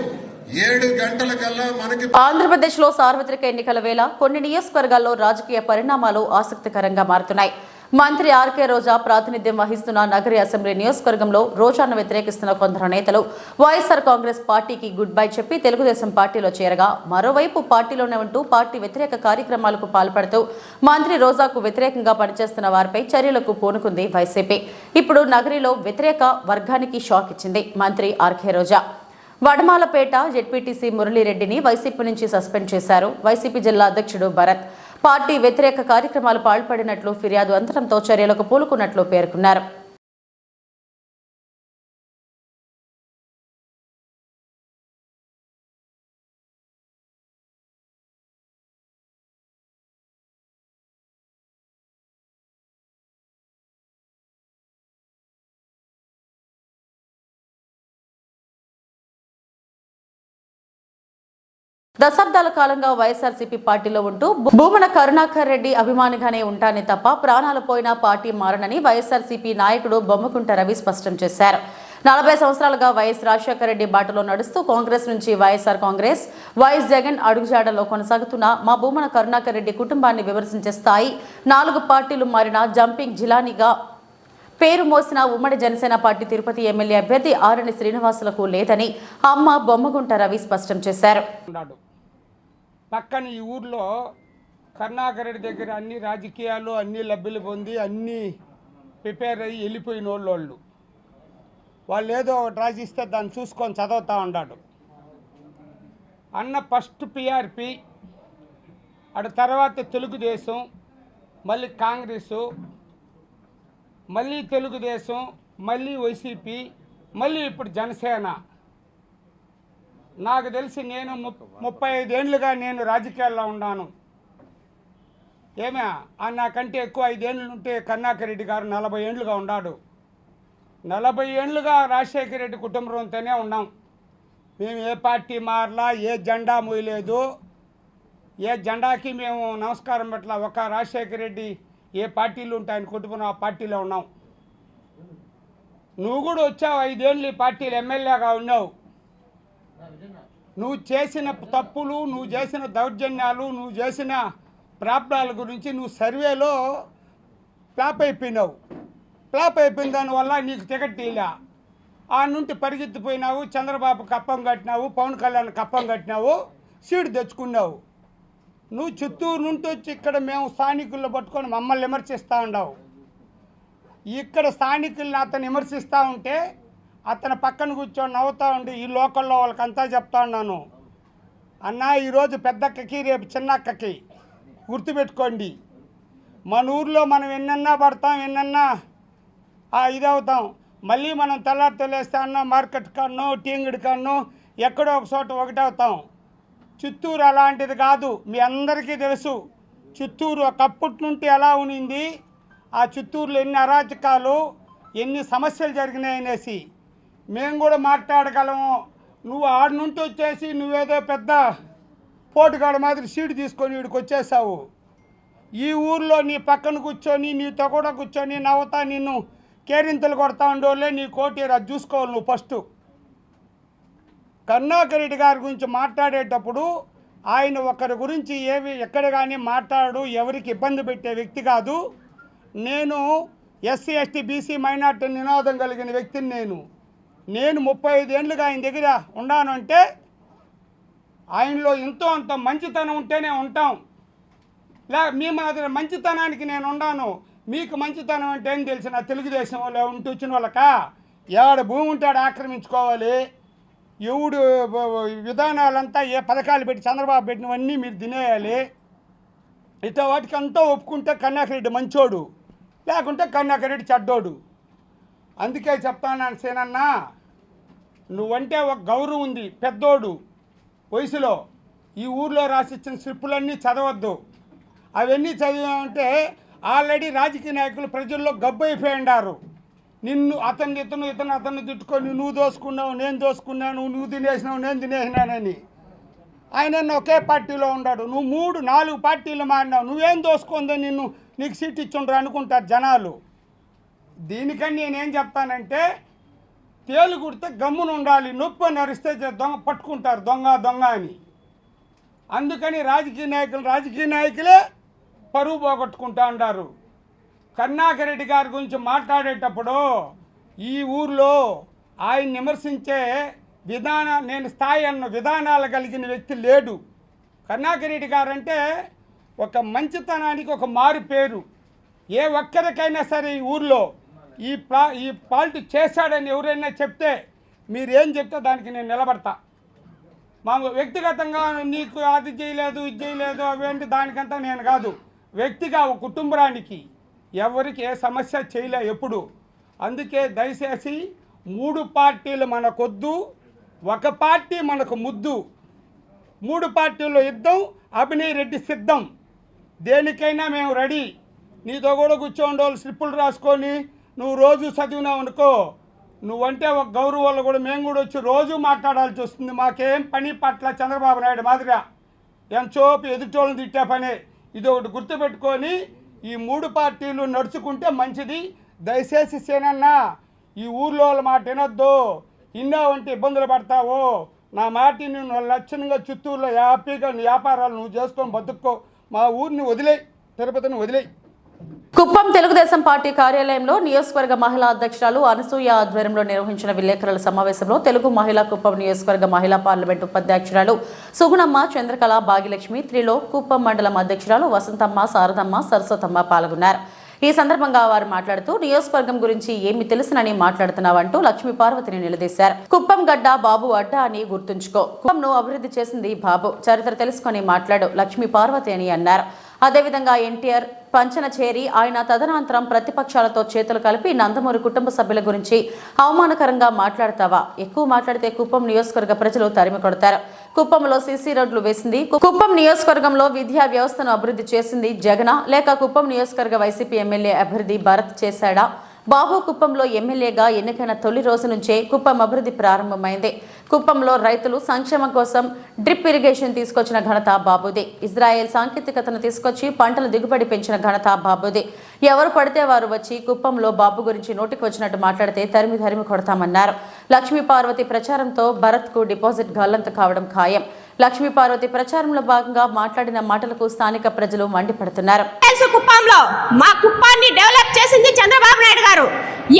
Speaker 8: 7 గంటలకల్లా మనకి
Speaker 1: ఆంధ్రప్రదేశ్ లో సార్వత్రిక ఎన్నికల వేళ కొన్ని నియోజకవర్గాల్లో రాజకీయ పరిణామాలు ఆసక్తికరంగా మారుతున్నాయి. మంత్రి ఆర్కే రోజా ప్రాతినిధ్యం వహిస్తున్న నగరి అసెంబ్లీ నియోజకవర్గంలో రోజాను వ్యతిరేకిస్తున్న కొందరు నేతలు వైఎస్ఆర్ కాంగ్రెస్ పార్టీకి గుడ్ బై చెప్పి తెలుగుదేశం పార్టీలో చేరగా, మరోవైపు పార్టీలోనే ఉంటూ పార్టీ వ్యతిరేక కార్యక్రమాలకు పాల్పడుతూ మంత్రి రోజాకు వ్యతిరేకంగా పనిచేస్తున్న వారిపై చర్యలకు పూనుకుంది వైసీపీ. ఇప్పుడు నగరిలో వ్యతిరేక వర్గానికి షాక్ ఇచ్చింది మంత్రి ఆర్కే రోజా. వడమాలపేట జెడ్పీటీసీ మురళీరెడ్డిని వైసీపీ నుంచి సస్పెండ్ చేశారు వైసీపీ జిల్లా అధ్యక్షుడు భరత్. పార్టీ వ్యతిరేక కార్యక్రమాలు పాల్పడినట్లు ఫిర్యాదు అందడంతో చర్యలకు పూనుకున్నట్లు పేర్కొన్నారు. దశాబ్దాల కాలంగా వైఎస్ఆర్సీపీ పార్టీలో ఉంటూ భూమన కరుణాకర్ రెడ్డి అభిమానిగానే ఉంటానే తప్ప ప్రాణాలు పోయినా పార్టీ మారనని వైఎస్ఆర్సీపీ నాయకుడు బొమ్మకుంట రవి స్పష్టం చేశారు. 40 సంవత్సరాలుగా వైఎస్ రాజశేఖర రెడ్డి బాటలో నడుస్తూ కాంగ్రెస్ నుంచి వైఎస్ఆర్ కాంగ్రెస్, వైఎస్ జగన్ అడుగుజాడలో కొనసాగుతున్న మా భూమన కరుణాకర్ రెడ్డి కుటుంబాన్ని విమర్శించే స్థాయి 4 పార్టీలు మారిన జంపింగ్ జిలానీగా పేరు మోసిన ఉమ్మడి జనసేన పార్టీ తిరుపతి ఎమ్మెల్యే అభ్యర్థి ఆరణి శ్రీనివాసులకు లేదని అమ్మ బొమ్మగుంట రవి స్పష్టం చేశారు.
Speaker 9: పక్కన ఈ ఊర్లో కరుణాకర్ రెడ్డి దగ్గర అన్ని రాజకీయాలు అన్ని లబ్ధులు పొంది అన్నీ ప్రిపేర్ అయ్యి వెళ్ళిపోయిన వాళ్ళు ఏదో ఒకటి రాసిస్తే దాన్ని చూసుకొని చదువుతూ ఉన్నాడు. అన్న ఫస్ట్ పిఆర్పి, అటు తర్వాత తెలుగుదేశం, మళ్ళీ కాంగ్రెసు, మళ్ళీ తెలుగుదేశం, మళ్ళీ వైసీపీ, మళ్ళీ ఇప్పుడు జనసేన. నాకు తెలిసి నేను 35 ఏళ్ళుగా నేను రాజకీయాల్లో ఉన్నాను. నాకంటే ఎక్కువ 5 ఏళ్ళు ఉంటే కరుణాకర్ రెడ్డి గారు 40 ఏళ్ళుగా ఉన్నాడు. 40 ఏళ్ళుగా రాజశేఖర రెడ్డి కుటుంబంతోనే ఉన్నాం. మేము ఏ పార్టీ మారలా, ఏ జెండా మోయలేదు, ఏ జెండాకి మేము నమస్కారం పెట్టలా. ఒక రాజశేఖర రెడ్డి ఏ పార్టీలు ఉంటే ఆయన కుటుంబం ఆ పార్టీలో ఉన్నాం. నువ్వు కూడా వచ్చావు, 5 ఏళ్ళు ఈ పార్టీలు ఎమ్మెల్యేగా ఉన్నావు. నువ్వు చేసిన తప్పులు, నువ్వు చేసిన దౌర్జన్యాలు, నువ్వు చేసిన ప్రాబ్లాల గురించి నువ్వు సర్వేలో ఫ్లాప్ అయిపోయినావు. ఫ్లాప్ అయిపోయిన దానివల్ల నీకు టికెట్ ఇలా ఆ నుండి పరిగెత్తిపోయినావు. చంద్రబాబు కప్పం కట్టినావు, పవన్ కళ్యాణ్ కప్పం కట్టినావు, సీటు తెచ్చుకున్నావు. నువ్వు చిత్తూరు నుండి వచ్చి ఇక్కడ మేము స్థానికుల్లో పట్టుకొని మమ్మల్ని విమర్శిస్తూ ఉన్నావు. ఇక్కడ స్థానికుల్ని అతను విమర్శిస్తూ ఉంటే అతను పక్కన కూర్చొని నవ్వుతూ ఉండి ఈ లోకల్లో వాళ్ళకంతా చెప్తా ఉన్నాను, అన్న ఈరోజు పెద్దక్కకి రేపు చిన్నక్కకి గుర్తుపెట్టుకోండి. మన ఊర్లో మనం ఎన్నన్నా పడతాం, ఎన్నన్నా ఇదవుతాం. మళ్ళీ మనం తెల్లారి తెలిస్తే అన్న మార్కెట్ కాడనో టీంగిడి కాడనో ఎక్కడో ఒక చోట ఒకటవుతాం. చిత్తూరు అలాంటిది కాదు, మీ అందరికీ తెలుసు. చిత్తూరు ఒకప్పటి నుండి ఎలా ఉనింది, ఆ చిత్తూరులో ఎన్ని అరాచకాలు, ఎన్ని సమస్యలు జరిగినాయనేసి మేము కూడా మాట్లాడగలము. నువ్వు ఆడి నుండి వచ్చేసి నువ్వేదో పెద్ద పోటుగాడ మాదిరి సీటు తీసుకొని వీడికి వచ్చేసావు. ఈ ఊర్లో నీ పక్కన కూర్చొని నీతో కూడా కూర్చొని నవ్వుతా నిన్ను కేరింతలు కొడతా ఉండోళ్ళే నీ కోటీరా చూసుకోవాలి. నువ్వు ఫస్ట్ కరుణాకర్ రెడ్డి గారి గురించి మాట్లాడేటప్పుడు ఆయన ఒకరి గురించి ఎక్కడ కానీ మాట్లాడు, ఎవరికి ఇబ్బంది పెట్టే వ్యక్తి కాదు. నేను ఎస్సీ ఎస్టీ బీసీ మైనార్టీ నినాదం కలిగిన వ్యక్తిని. నేను 35 ఏళ్ళుగా ఆయన దగ్గర ఉన్నాను అంటే ఆయనలో ఎంతో అంత మంచితనం ఉంటేనే ఉంటాం. మీ మాదిరి మంచితనానికి నేను ఉన్నాను. మీకు మంచితనం అంటే ఏం తెలిసిన తెలుగుదేశం వాళ్ళు ఉంటూ వచ్చిన వాళ్ళకా ఎవడ భూమి ఉంటాడు ఆక్రమించుకోవాలి, ఎవడు విధానాలంతా ఏ పథకాలు పెట్టి చంద్రబాబు పెట్టినవన్నీ మీరు తినేయాలి. ఇట్లా వాటికి అంతా ఒప్పుకుంటే కరుణాకర్ రెడ్డి మంచోడు, లేకుంటే కరుణాకర్ రెడ్డి చెడ్డోడు. అందుకే చెప్తాను సేనన్న, నువ్వంటే ఒక గౌరవం ఉంది, పెద్దోడు వయసులో. ఈ ఊర్లో రాసిచ్చిన స్లిప్పులన్నీ చదవద్దు. అవన్నీ చదివామంటే ఆల్రెడీ రాజకీయ నాయకులు ప్రజల్లో గబ్బైపోయిండారు. నిన్ను అతన్ని తిట్టుకొని నువ్వు దోసుకున్నావు, నేను దోసుకున్నాను, నువ్వు తినేసినావు, నేను తినేసినానని. ఆయన ఒకే పార్టీలో ఉన్నాడు. నువ్వు 3-4 పార్టీలు మారినావు. నువ్వేం దోసుకుందో నీకు సీట్ ఇచ్చుండ్రు అనుకుంటారు జనాలు. దీనికని నేనేం చెప్తానంటే, తేలు కుడితే గమ్మున ఉండాలి, నొప్పి నరిస్తే దొంగ పట్టుకుంటారు దొంగ అని. అందుకని రాజకీయ నాయకులే పరువు పోగొట్టుకుంటా ఉంటారు. కరుణాకర్ రెడ్డి గారి గురించి మాట్లాడేటప్పుడు ఈ ఊర్లో ఆయన విమర్శించే నేను స్థాయి అన్న విధానాలు కలిగిన వ్యక్తి లేడు. కరుణాకర్ రెడ్డి గారు అంటే ఒక మంచితనానికి ఒక మారు పేరు. ఏ ఒక్కరికైనా సరే ఈ ఊర్లో ఈ పాల్ట్ చేశాడని ఎవరైనా చెప్తే మీరేం చెప్తే దానికి నేను నిలబడతా. మా వ్యక్తిగతంగా నీకు అది చేయలేదు ఇది చేయలేదు అవేంటి దానికంతా నేను కాదు. వ్యక్తిగా ఒక కుటుంబానికి ఎవరికి ఏ సమస్య చేయలే ఎప్పుడు. అందుకే దయచేసి 3 పార్టీలు మనకొద్దు, ఒక పార్టీ మనకు ముద్దు. 3 పార్టీల్లో యుద్ధం, అభినయ్ రెడ్డి సిద్ధం, దేనికైనా మేము రెడీ. నీతో కూడా కూర్చోండోళ్ళు స్లిప్పులు రాసుకొని నువ్వు రోజు చదివినావు అనుకో, నువ్వంటే ఒక గౌరవాళ్ళు కూడా మేము కూడా వచ్చి రోజు మాట్లాడాల్సి వస్తుంది. మాకేం పని పట్ల చంద్రబాబు నాయుడు మాదిరిగా ఎంతోపు ఎదుటోళ్ళని తిట్టే పనే. ఇది ఒకటి గుర్తుపెట్టుకొని ఈ 3 పార్టీలు నడుచుకుంటే మంచిది. దయచేసి సేనన్న ఈ ఊర్లో వాళ్ళ మాట వినొద్దు. ఇన్నావంటే ఇబ్బందులు పడతావో. నా మాట నువ్వు లక్షణంగా చిత్తూరులో హ్యాపీగా నీ వ్యాపారాలు నువ్వు చేసుకొని బతుక్కో. మా ఊరిని వదిలేయి, తిరుపతిని వదిలేయి.
Speaker 1: కుప్పం తెలుగుదేశం పార్టీ కార్యాలయంలో నియోజకవర్గ మహిళా అధ్యక్షురాలు అనసూయ ఆధ్వర్యంలో నిర్వహించిన విలేకరుల సమావేశంలో తెలుగు మహిళా కుప్పం నియోజకవర్గ మహిళా పార్లమెంటు ఉపాధ్యక్షురాలు సుగుణమ్మ, చంద్రకళ, భాగ్యలక్ష్మి, త్రిలో కుప్పం మండలం అధ్యక్షురాలు వసంతమ్మ, శారదమ్మ, సరస్వతమ్మ పాల్గొన్నారు. ఈ సందర్భంగా వారు మాట్లాడుతూ నియోజకవర్గం గురించి ఏమి తెలుసునని మాట్లాడుతున్నావంటూ లక్ష్మీ పార్వతిని నిలదీశారు. కుప్పం గడ్డ బాబు అడ్డా అని గుర్తుంచుకో, కుప్పంను అభివృద్ధి చేసింది బాబు, చరిత్ర తెలుసుకొని మాట్లాడు లక్ష్మీ పార్వతి అని అన్నారు. అదేవిధంగా ఎన్టీఆర్ పంచన చేరి ఆయన తదనంతరం ప్రతిపక్షాలతో చేతులు కలిపి నందమూరి కుటుంబ సభ్యుల గురించి అవమానకరంగా మాట్లాడతావా? ఎక్కువ మాట్లాడితే కుప్పం నియోజకవర్గ ప్రజలు తరిమి కొడతారు. కుప్పంలో సీసీ రోడ్లు వేసింది, కుప్పం నియోజకవర్గంలో విద్యా వ్యవస్థను అభివృద్ధి చేసింది జగనా లేక కుప్పం నియోజకవర్గ వైసీపీ ఎమ్మెల్యే అభ్యర్థి భరత్ చేశాడా? బాబు కుప్పంలో ఎమ్మెల్యేగా ఎన్నికైన తొలి రోజు నుంచే కుప్పం అభివృద్ధి ప్రారంభమైంది. కుప్పంలో రైతులు సంక్షేమం కోసం డ్రిప్ ఇరిగేషన్ తీసుకొచ్చిన ఘనత బాబుదే. ఇజ్రాయెల్ సాంకేతికతను తీసుకొచ్చి పంటల దిగుబడి పెంచిన ఘనత బాబుదే. ఎవరు పడితే వారు వచ్చి కుప్పంలో బాబు గురించి నోటికి వచ్చినట్టు మాట్లాడితే తరిమి కొడతామన్నారు. లక్ష్మీ పార్వతి ప్రచారంతో భరత్ కు డిపాజిట్ గల్లంత కావడం ఖాయం. లక్ష్మీ పార్వతి ప్రచారంలో భాగంగా మాట్లాడిన మాటలకు స్థానిక ప్రజలు మండిపడుతున్నారు.
Speaker 10: కుప్పంలో మా కుప్పాన్ని డెవలప్ చేసింది చంద్రబాబు నాయుడు గారు.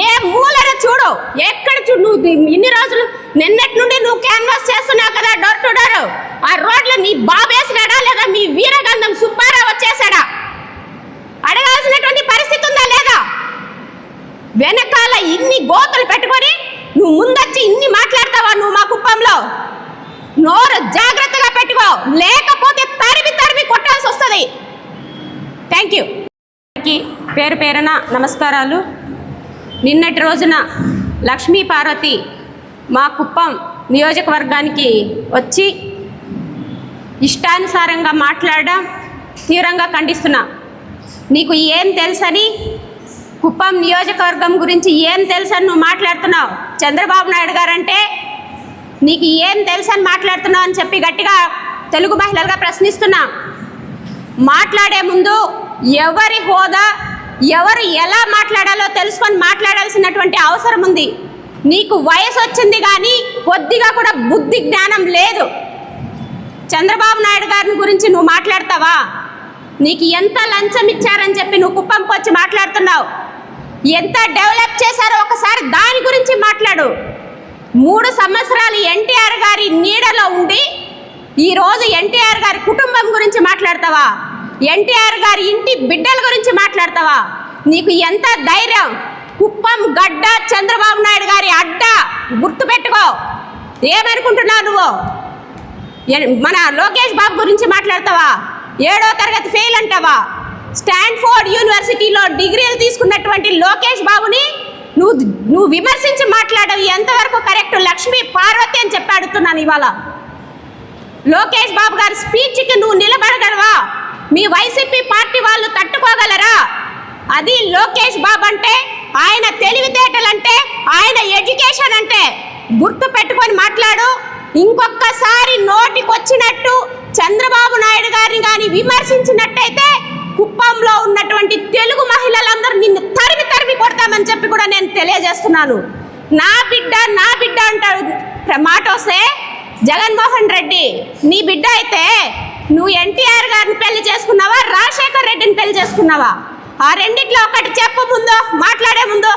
Speaker 10: ఏ మూలన చూడు, ఎక్కడ చూడు, నువ్వు ఇన్ని రోజులు నిన్నటి నుండి నువ్వు క్యాన్వాస్ చేస్తున్నావు కదా డోర్ టు డోర్. ఆ రోడ్లు నీ బాబేసినాడా లేదా మీ వీరగంధం సుబ్బారావు వచ్చేసాడా? అడగాల్సినటువంటి పరిస్థితి ఉందా లేదా? వెనకాల ఇన్ని గోతులు పెట్టుకొని నువ్వు ముందొచ్చి ఇన్ని మాట్లాడతావా? నువ్వు మా కుప్పంలో నోరు జాగ్రత్తగా పెట్టుకో, లేకపోతే తరిమి కొట్టాల్సి వస్తుంది. Thank you. పేరు పేరున నమస్కారాలు. నిన్నటి రోజున లక్ష్మీ పార్వతి మా కుప్పం నియోజకవర్గానికి వచ్చి ఇష్టానుసారంగా మాట్లాడడం తీవ్రంగా ఖండిస్తున్నా. నీకు ఏం తెలుసని, కుప్పం నియోజకవర్గం గురించి ఏం తెలుసని నువ్వు మాట్లాడుతున్నావు? చంద్రబాబు నాయుడు గారంటే నీకు ఏం తెలుసని మాట్లాడుతున్నావు అని చెప్పి గట్టిగా తెలుగు మహిళలుగా ప్రశ్నిస్తున్నా. మాట్లాడే ముందు ఎవరి హోదా, ఎవరు ఎలా మాట్లాడాలో తెలుసుకొని మాట్లాడాల్సినటువంటి అవసరం ఉంది. నీకు వయసు వచ్చింది కానీ కొద్దిగా కూడా బుద్ధి జ్ఞానం లేదు. చంద్రబాబు నాయుడు గారిని గురించి నువ్వు మాట్లాడతావా? నీకు ఎంత లంచం ఇచ్చారని చెప్పి నువ్వు కుప్పంకి వచ్చి మాట్లాడుతున్నావు. ఎంత డెవలప్ చేశారో ఒకసారి దాని గురించి మాట్లాడు. 3 సంవత్సరాలు ఎన్టీఆర్ గారి నీడలో ఉండి ఈరోజు ఎన్టీఆర్ గారి కుటుంబం గురించి మాట్లాడతావా? ఎన్టీఆర్ గారి ఇంటి బిడ్డల గురించి మాట్లాడతావా? నీకు ఎంత ధైర్యం? కుప్పం గడ్డ చంద్రబాబు నాయుడు గారి అడ్డ, గుర్తుపెట్టుకో. ఏమనుకుంటున్నావు నువ్వు? మన లోకేష్ బాబు గురించి మాట్లాడతావా? 7వ తరగతి ఫెయిల్ అంటావా? స్టాన్ఫోర్డ్ యూనివర్సిటీలో డిగ్రీలు తీసుకున్నటువంటి లోకేష్ బాబుని నువ్వు విమర్శించి మాట్లాడవు ఎంతవరకు కరెక్ట్? లక్ష్మీ పార్వతి అని చెప్పి అడుగుతున్నాను ఇవాళ. లోకేష్ బాబు గారి స్పీచ్కి నువ్వు నిలబడగలవా? మీ వైసీపీ పార్టీ వాళ్ళు తట్టుకోగలరా? అది లోకేష్ బాబు అంటే, ఆయన తెలివితేటలంటే, ఆయన ఎడ్యుకేషన్ అంటే గుర్తు పెట్టుకొని మాట్లాడు. ఇంకొకసారి నోటికొచ్చినట్టు చంద్రబాబు నాయుడు గారిని కానీ విమర్శించినట్టయితే కుప్పంలో ఉన్నటువంటి తెలుగు మహిళలందరూ నిన్ను తరిమి తరిమి కొడతామని చెప్పి కూడా నేను తెలియజేస్తున్నాను. నా బిడ్డ అంటాడు మాట వస్తే, జగన్మోహన్ రెడ్డి నీ బిడ్డ అయితే నువ్వు ఎన్టీఆర్ గారిని పెళ్లి చేసుకున్నావా, రాజశేఖర్ రెడ్డిని పెళ్లి చేసుకున్నావా? ఆ రెండిట్లో ఒకటి చెప్పు ముందు, మాట్లాడే ముందు.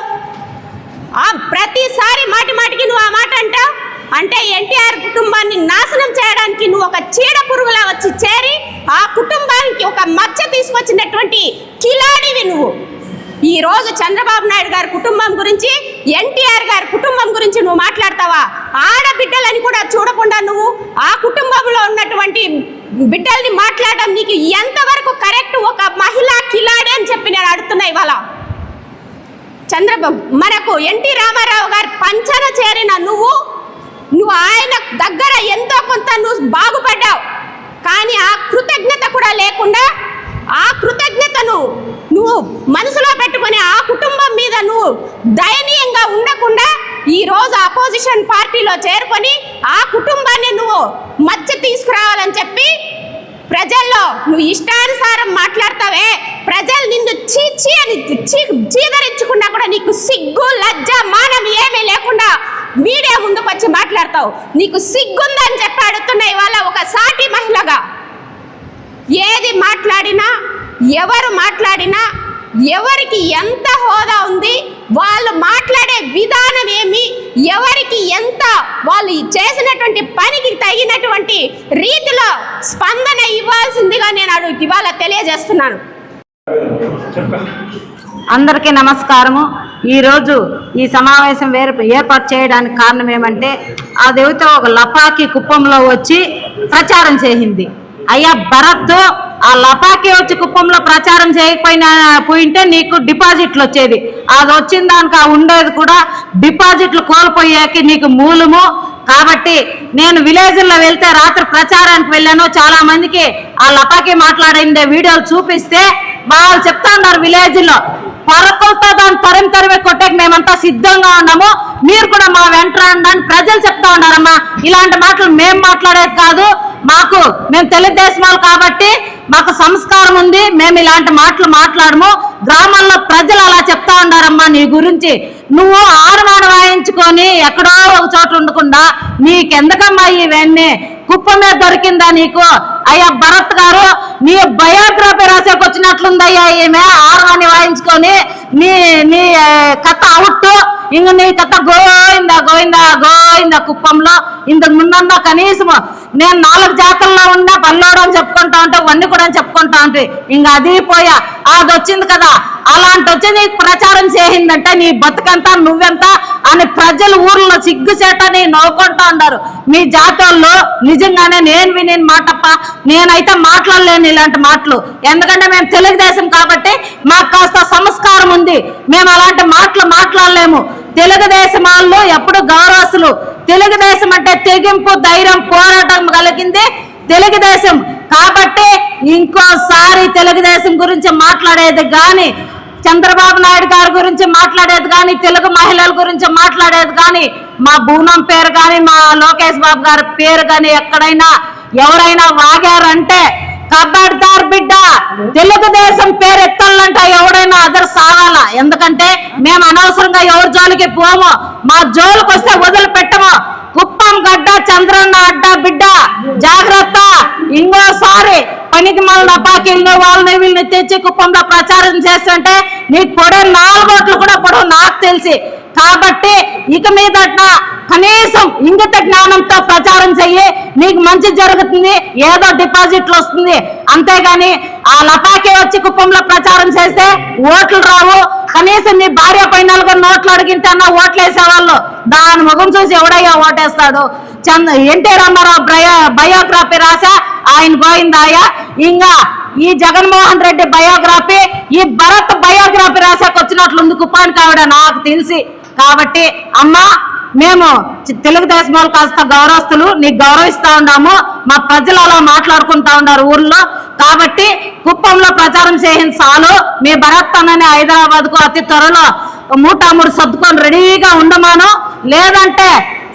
Speaker 10: ప్రతిసారి మాటికి నువ్వు ఆ మాట అంటావు అంటే ఎన్టీఆర్ కుటుంబాన్ని నాశనం చేయడానికి నువ్వు ఒక చీడ పురుగులా వచ్చి చేరి ఆ కుటుంబానికి ఒక మచ్చ తీసుకొచ్చినటువంటి కిలాడివి నువ్వు. ఈ రోజు చంద్రబాబు నాయుడు గారి కుటుంబం గురించి, ఎన్టీఆర్ గారి కుటుంబం గురించి నువ్వు మాట్లాడతావా? ఆడబిడ్డలని కూడా చూడకుండా నువ్వు ఆ కుటుంబంలో ఉన్నటువంటి బిడ్డల్ని మాట్లాడడం నీకు ఎంతవరకు కరెక్ట్? ఒక మహిళా కిలాడి అని చెప్పి నేను అడుగుతున్నా. ఇవాళ చంద్రబాబు మనకు ఎన్టీ రామారావు గారి పంచన చేరిన నువ్వు ఆయన దగ్గర ఎంతో కొంత నువ్వు బాగుపడ్డావు. కానీ ఆ కృతజ్ఞత కూడా లేకుండా, ఆ కృతజ్ఞతను నువ్వు మనసులో పెట్టుకొని ఆ కుటుంబం మీద నువ్వు దయనీయంగా ఉండకుండా ఈరోజు అపోజిషన్ పార్టీలో చేరుకొని ఆ కుటుంబాన్ని నువ్వు మచ్చ తీసుకురావాలని చెప్పి ప్రజల్లో నువ్వు ఇష్టానుసారం మాట్లాడతావే. ప్రజలు నిన్ను చీచి అని చీదరించకుండా కూడా నీకు సిగ్గు లజ్జ మానం ఏమీ లేకుండా మీడియా ముందుకు వచ్చి మాట్లాడతావు. నీకు సిగ్గుందని చెప్పి అడుగుతున్నా ఇవాళ ఒక సాటి మహిళగా. ఏది మాట్లాడినా, ఎవరు మాట్లాడినా, ఎవరికి ఎంత హోదా ఉంది, వాళ్ళు మాట్లాడే విధానం ఏమి, ఎవరికి ఎంత వాళ్ళు చేసినటువంటి పనికి తగినటువంటి రీతిలో స్పందన ఇవ్వాల్సిందిగా నేను ఇవాళ తెలియజేస్తున్నాను.
Speaker 11: అందరికీ నమస్కారము. ఈరోజు ఈ సమావేశం ఏర్పాటు చేయడానికి కారణం ఏమంటే, ఆ దేవత ఒక లపాకి కుప్పంలో వచ్చి ప్రచారం చేసింది. అయ్యా భరత్, ఆ లపాకి వచ్చి కుప్పంలో ప్రచారం పోయింటే నీకు డిపాజిట్లు వచ్చేది. అది వచ్చిన దానికి ఉండేది కూడా డిపాజిట్లు కోల్పోయాక నీకు మూలము. కాబట్టి నేను విలేజ్లో వెళ్తే రాత్రి ప్రచారానికి వెళ్ళాను. చాలా మందికి ఆ లపాకి మాట్లాడే వీడియోలు చూపిస్తే వాళ్ళు చెప్తా ఉన్నారు, విలేజ్లో పరకులతో దాన్ని తరిమి కొట్టేకి మేమంతా సిద్ధంగా ఉన్నాము, మీరు కూడా మా వెంట రండి అని ప్రజలు చెప్తా ఉన్నారమ్మా. ఇలాంటి మాటలు మేము మాట్లాడేది కాదు. మేము తెలుగుదేశం వాళ్ళు కాబట్టి మాకు సంస్కారం ఉంది. మేము ఇలాంటి మాటలు మాట్లాడము. గ్రామాల్లో ప్రజలు అలా చెప్తా ఉన్నారమ్మా నీ గురించి. నువ్వు ఆరుమాన వాయించుకొని ఎక్కడో ఒక చోట ఉండకుండా నీకెందుకమ్మా ఇవన్నీ? కుప్ప మీద దొరికిందా నీకు? అయ్యా భరత్ గారు, నీ బయోగ్రఫీ రాసేకి వచ్చినట్లుందయ్యా ఈమె. ఆరుమాని వాయించుకొని నీ కథ అవుట్, ఇంక నీ కథ గోయిందా కుప్పంలో. ఇంతకు ముందన్నా కనీసం నేను 4 జాతరలో ఉన్నా పల్లోడు అని చెప్పుకుంటా ఉంటే, వన్నీ కూడా చెప్పుకుంటా ఉంటే, ఇంక అది పోయా. అది వచ్చింది కదా, అలాంటి వచ్చి నీకు ప్రచారం చేసిందంటే నీ బతుకంతా నువ్వెంత అని ప్రజలు ఊర్లో సిగ్గుచేటని నవ్వుకుంటా ఉన్నారు. మీ జాతరలో నిజంగానే నేను విని మాటప్ప, నేనైతే మాట్లాడలేను ఇలాంటి మాటలు. ఎందుకంటే మేము తెలుగుదేశం కాబట్టి మాకు కాస్త సంస్కారం ఉంది. మేము అలాంటి మాటలు మాట్లాడలేము. తెలుగుదేశం వాళ్ళు ఎప్పుడు గౌరవస్తులు. తెలుగుదేశం అంటే తెగింపు, ధైర్యం, పోరాటం కలిగింది తెలుగుదేశం. కాబట్టి ఇంకోసారి తెలుగుదేశం గురించి మాట్లాడేది కానీ, చంద్రబాబు నాయుడు గారి గురించి మాట్లాడేది కానీ, తెలుగు మహిళల గురించి మాట్లాడేది కానీ, మా బూనం పేరు కానీ, మా లోకేష్ బాబు గారి పేరు కానీ ఎక్కడైనా ఎవరైనా వాగారంటే కబడ్దార్ బిడ్డ, తెలుగుదేశం పేరు ఎత్తాలంట ఎవడైనా అదర్ సావాలా. ఎందుకంటే మేము అనవసరంగా ఎవరి జోలికి పోము. మా జోలికి వస్తే వదిలిపెట్టము. కుప్పం గడ్డ చంద్రన్న అడ్డ బిడ్డ, జాగ్రత్త. ఇంకోసారి పనికి మళ్ళీ నపాకిల్ని వాళ్ళని వీళ్ళని తెచ్చి కుప్పంలో ప్రచారం చేస్తుంటే నీకు పొడే 4 ఓట్లు కూడా పొడవు నాకు తెలిసి. కాబట్టి ఇక మీద కనీసం ఇంగిత జ్ఞానంతో ప్రచారం చెయ్యి, నీకు మంచి జరుగుతుంది, ఏదో డిపాజిట్లు వస్తుంది. అంతేగాని ఆ లపాకి వచ్చి కుప్పంలో ప్రచారం చేస్తే ఓట్లు రావు. కనీసం నీ భార్య పైన 4 నోట్లు అడిగింటే అన్న ఓట్లు వేసేవాళ్ళు. దాని ముఖం చూసి ఎవడయ్యా ఓటేస్తాడు? ఎన్టీ రామారావు బయోగ్రఫీ రాసా, ఆయన పోయిందాయా. ఇంకా ఈ జగన్మోహన్ రెడ్డి బయోగ్రఫీ, ఈ భరత్ బయోగ్రఫీ రాసాకు వచ్చినట్లుంది కుప్పానికి ఆవిడ నాకు తెలిసి. కాబట్టి అమ్మ మేము తెలుగుదేశం వాళ్ళు కాస్త గౌరవస్తులు, నీకు గౌరవిస్తా ఉన్నాము. మా ప్రజలు అలా మాట్లాడుకుంటా ఉన్నారు ఊర్లో. కాబట్టి కుప్పంలో ప్రచారం చేయింది చాలు. మీ భరత్ అన్నని హైదరాబాద్కు అతి త్వరలో మూటామూడు సర్దుకొని రెడీగా ఉండమాను. లేదంటే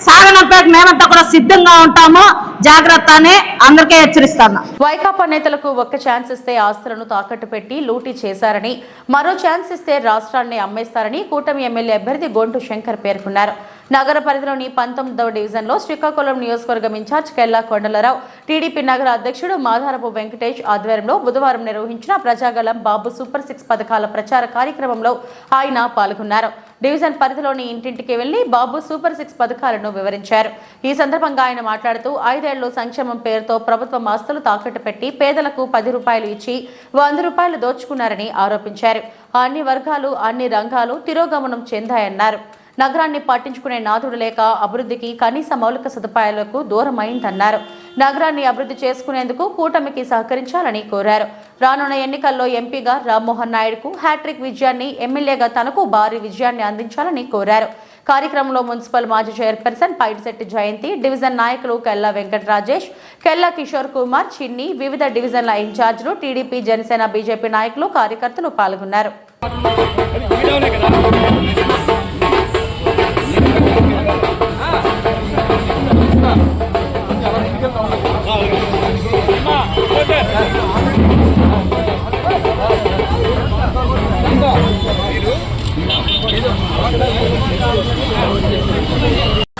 Speaker 11: సాగనంపేట మేమంతా కూడా సిద్ధంగా ఉంటాము. జాగ్రత్త అని అందరికీ హెచ్చరిస్తాను.
Speaker 1: వైకాపా నేతలకు ఒక్క ఛాన్స్ ఇస్తే ఆస్తులను తాకట్టు పెట్టి లూటీ చేశారని, మరో ఛాన్స్ ఇస్తే రాష్ట్రాన్ని అమ్మేస్తారని కూటమి ఎమ్మెల్యే అభ్యర్థి గొంటు శంకర్ పేర్కొన్నారు. నగర పరిధిలోని 19వ డివిజన్లో శ్రీకాకుళం నియోజకవర్గం ఇన్ఛార్జ్ కెల్లా కొండలరావు, టీడీపీ నగర అధ్యక్షుడు మాధారపు వెంకటేష్ ఆధ్వర్యంలో బుధవారం నిర్వహించిన ప్రజాగలం బాబు సూపర్ 6 పథకాల ప్రచార కార్యక్రమంలో ఆయన పాల్గొన్నారు. డివిజన్ పరిధిలోని ఇంటింటికి వెళ్లి బాబు సూపర్ 6 పథకాలను వివరించారు. ఈ సందర్భంగా ఆయన మాట్లాడుతూ 5 ఏళ్లు సంక్షేమం పేరుతో ప్రభుత్వం ఆస్తులు తాకట్టు పెట్టి పేదలకు 10 రూపాయలు ఇచ్చి 100 రూపాయలు దోచుకున్నారని ఆరోపించారు. అన్ని వర్గాలు అన్ని రంగాలు తిరోగమనం చెందాయన్నారు. నగరాన్ని పట్టించుకునే నాథుడు లేక అభివృద్ధికి కనీస మౌలిక సదుపాయాలకు దూరమైందన్నారు. నగరాన్ని అభివృద్ధి చేసుకునేందుకు కూటమికి సహకరించాలని కోరారు. రానున్న ఎన్నికల్లో ఎంపీగా రామ్మోహన్ నాయుడుకు హ్యాట్రిక్ విజయాన్ని, ఎమ్మెల్యేగా తనకు భారీ విజయాన్ని అందించాలని కోరారు. కార్యక్రమంలో మున్సిపల్ మాజీ చైర్పర్సన్ పైడిశెట్టి జయంతి, డివిజన్ నాయకులు కెల్లా వెంకట రాజేష్, కెల్లా కిషోర్ కుమార్, చిన్ని, వివిధ డివిజన్ల ఇన్ఛార్జీలు, టీడీపీ, జనసేన, బీజేపీ నాయకులు, కార్యకర్తలు పాల్గొన్నారు.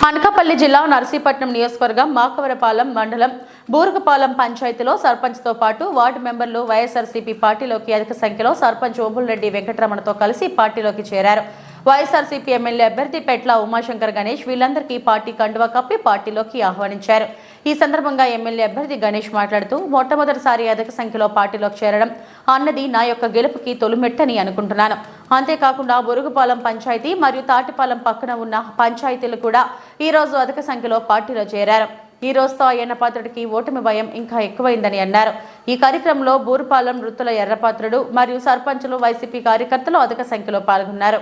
Speaker 1: అనకాపల్లి జిల్లా నర్సీపట్నం నియోజకవర్గం మాకవరపాలెం మండలం బూరుగుపాలెం పంచాయతీలో సర్పంచ్తో పాటు వార్డు మెంబర్లు వైఎస్ఆర్సీపీ పార్టీలోకి అధిక సంఖ్యలో సర్పంచ్ ఓబుల్రెడ్డి వెంకటరమణతో కలిసి పార్టీలోకి చేరారు. వైఎస్ఆర్సీపీ ఎమ్మెల్యే అభ్యర్థి పెట్ల ఉమాశంకర్ గణేష్ వీళ్ళందరికీ పార్టీ కండువా కప్పి పార్టీలోకి ఆహ్వానించారు. ఈ సందర్భంగా ఎమ్మెల్యే అభ్యర్థి గణేష్ మాట్లాడుతూ, మొట్టమొదటిసారి అధిక సంఖ్యలో పార్టీలోకి చేరడం అన్నది నా యొక్క గెలుపుకి తొలిమెట్టని అనుకుంటున్నాను. అంతేకాకుండా బొరుగుపాలెం పంచాయతీ మరియు తాటిపాలెం పక్కన ఉన్న పంచాయతీలు కూడా ఈ రోజు అధిక సంఖ్యలో పార్టీలో చేరారు. ఈ రోజుతో అయ్యన్నపాత్రుడికి ఓటమి భయం ఇంకా ఎక్కువైందని అన్నారు. ఈ కార్యక్రమంలో బూరుపాలెం వృత్తుల ఎర్రపాత్రుడు మరియు సర్పంచులు, వైసీపీ కార్యకర్తలు అధిక సంఖ్యలో పాల్గొన్నారు.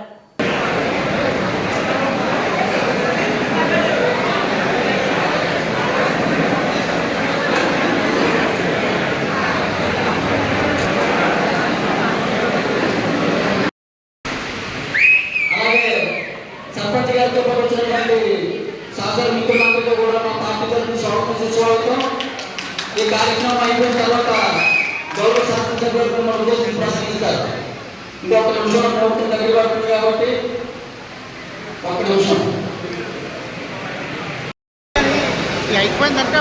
Speaker 5: సర్పంచ్ గారితో పాటు వచ్చినటువంటి శాసన మిత్రులందరికీ కూడా మా పార్టీ తరఫున స్వాగతం సుస్వాగతం. ఈ కార్యక్రమం అయిపోయిన తర్వాత గౌరవ శాసనసభ్యులు మన ఉద్దేశం ప్రసంగిస్తారు. ఇంకొక నిమిషం ప్రభుత్వం దగ్గర పడుతుంది కాబట్టి ఒక నిమిషం
Speaker 9: అయిపోయిందంటే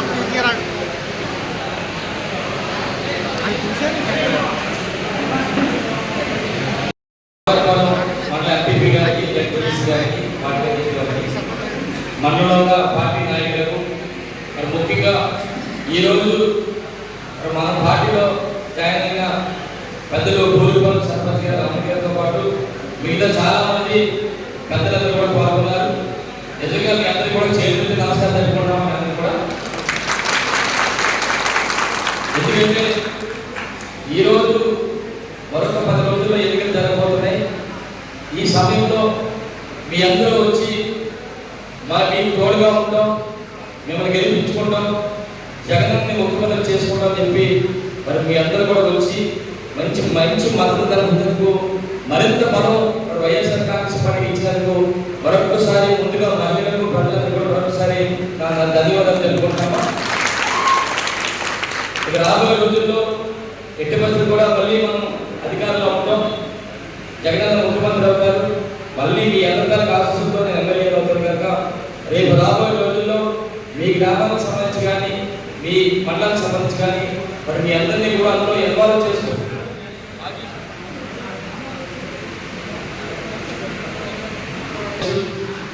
Speaker 5: మండలంలో పార్టీ నాయకులకు ముఖ్యంగా ఈరోజు మన పార్టీలో జాయిన్ అయిన పెద్దలు బూరుగుపాలెం సర్పంచ్ గారు అమ్మగారితో పాటు మిగతా చాలా మంది పెద్దలందరూ కూడా పాల్గొన్నారు. నిజంగా మీ అందరికీ కూడా చేతులకి నమస్కారం తెలుపుకుంటాం. అందరూ కూడా ఎందుకంటే ఈరోజు మరొక 10 రోజుల్లో ఎన్నికలు జరగబోతున్నాయి. ఈ సమయంలో మీ అందరూ వచ్చి మీకు తోడుగా ఉంటాం, మిమ్మల్ని గెలిపించుకుంటాం, జగనాన్ని ముఖ్యమంత్రి చేసుకుంటాం అని చెప్పి మరి మీ అందరూ కూడా వచ్చి మంచి మంచి మద్దతు ధరకు మరింత బలం వైఎస్ఆర్ కాంగ్రెస్ పార్టీకి ఇచ్చినందుకు మరొకసారి ముందుగా మహిళలకు, ప్రజలకు కూడా మరొకసారి ధన్యవాదాలు తెలుపుకుంటాము. ఇక రాబోయే రోజుల్లో ఎట్టి పరిస్థితులు కూడా మళ్ళీ మనం అధికారంలో ఉంటాం, జగనన్న ముఖ్యమంత్రి అవుతారు, మళ్ళీ మీ అందరికీ ఆశిస్తుందో ఎమ్మెల్యేలు అవుతారు కనుక రేపు రాబోయే రోజుల్లో మీ గ్రామానికి సంబంధించి కానీ మీ మండలానికి సంబంధించి కానీ మరి మీ అందరినీ కూడా అందులో ఇన్వాల్వ్ చేస్తూ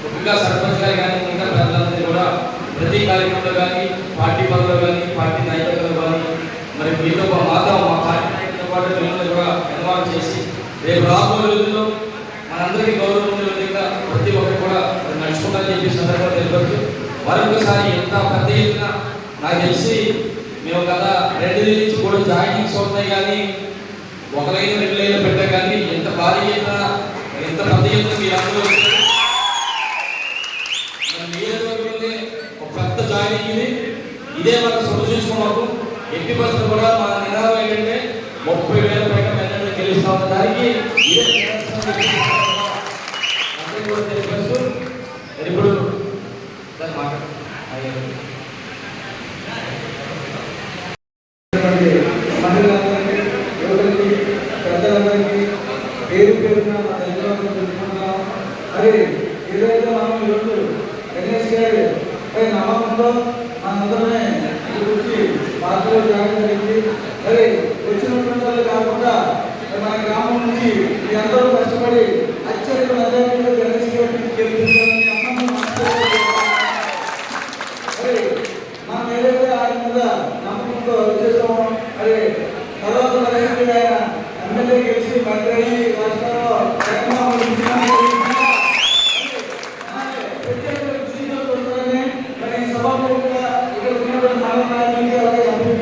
Speaker 5: ముఖ్యంగా సర్పంచ్ గారు కానీ ఇంకా ప్రజలందరినీ కూడా ప్రతి కార్యక్రమంలో కానీ పార్టీ పనుల్లో కానీ పార్టీ నాయకులతో కానీ మరి మీతో మాతో మా పార్టీ నాయకులతో పాటు మిమ్మల్ని కూడా ఇన్వాల్వ్ చేసి రేపు రాబోయే రోజుల్లో మనందరికీ గౌరవం ఉండే విధంగా ప్రతి ఒక్కరు కూడా నడుచుకుంటారని చెప్పి సందర్భంగా తెలియవచ్చు. మరొకసారి ఎంత పెద్ద ఎత్తున నాకు తెలిసి మేము గత 2 నుంచి కూడా జాయినింగ్స్ అవుతాయి కానీ 1 లైన్ 2 లైన్లు పెట్టా కానీ ఎంత భారీ ఎత్తున ఎంత పెద్ద ఎత్తున మీరు అందరూ ఇదే మనం సృష్టించుకున్నాము. ఎట్టి పరిస్థితులు కూడా మా నినాదం ఏంటంటే 30,000 పైగా మెజారిటీ గెలుస్తాం. దానికి ఇప్పుడు మహిళలందరికీ, యువతకి, పెద్దలందరికీ పేరు పేరున ధన్యవాదాలు తెలుపుకుంటున్నాం. మరి ఏదైతే మనం ఈరోజు గణేష్ గారి నమ్మకంతో మనందరమే వచ్చి పార్టీలో జాయిన్ జరిగింది. మరి వచ్చినటువంటి కాకుండా మన గ్రామం నుంచి మీ అందరూ కష్టపడి అత్యధిక మెజారిటీలో గణేష్ గారిని గెలిపించాలని మరి మనం ఏదైతే ఆయన మీద నమ్మకంతో వచ్చేసామో మరి తర్వాత ఆయన ఎమ్మెల్యే గెలిచి మంత్రి అయ్యి రాష్ట్రంలో మరి సభాముఖంగా ఇక్కడ ఉన్నటువంటి మాట్లాడడానికి అలాగే అన్ని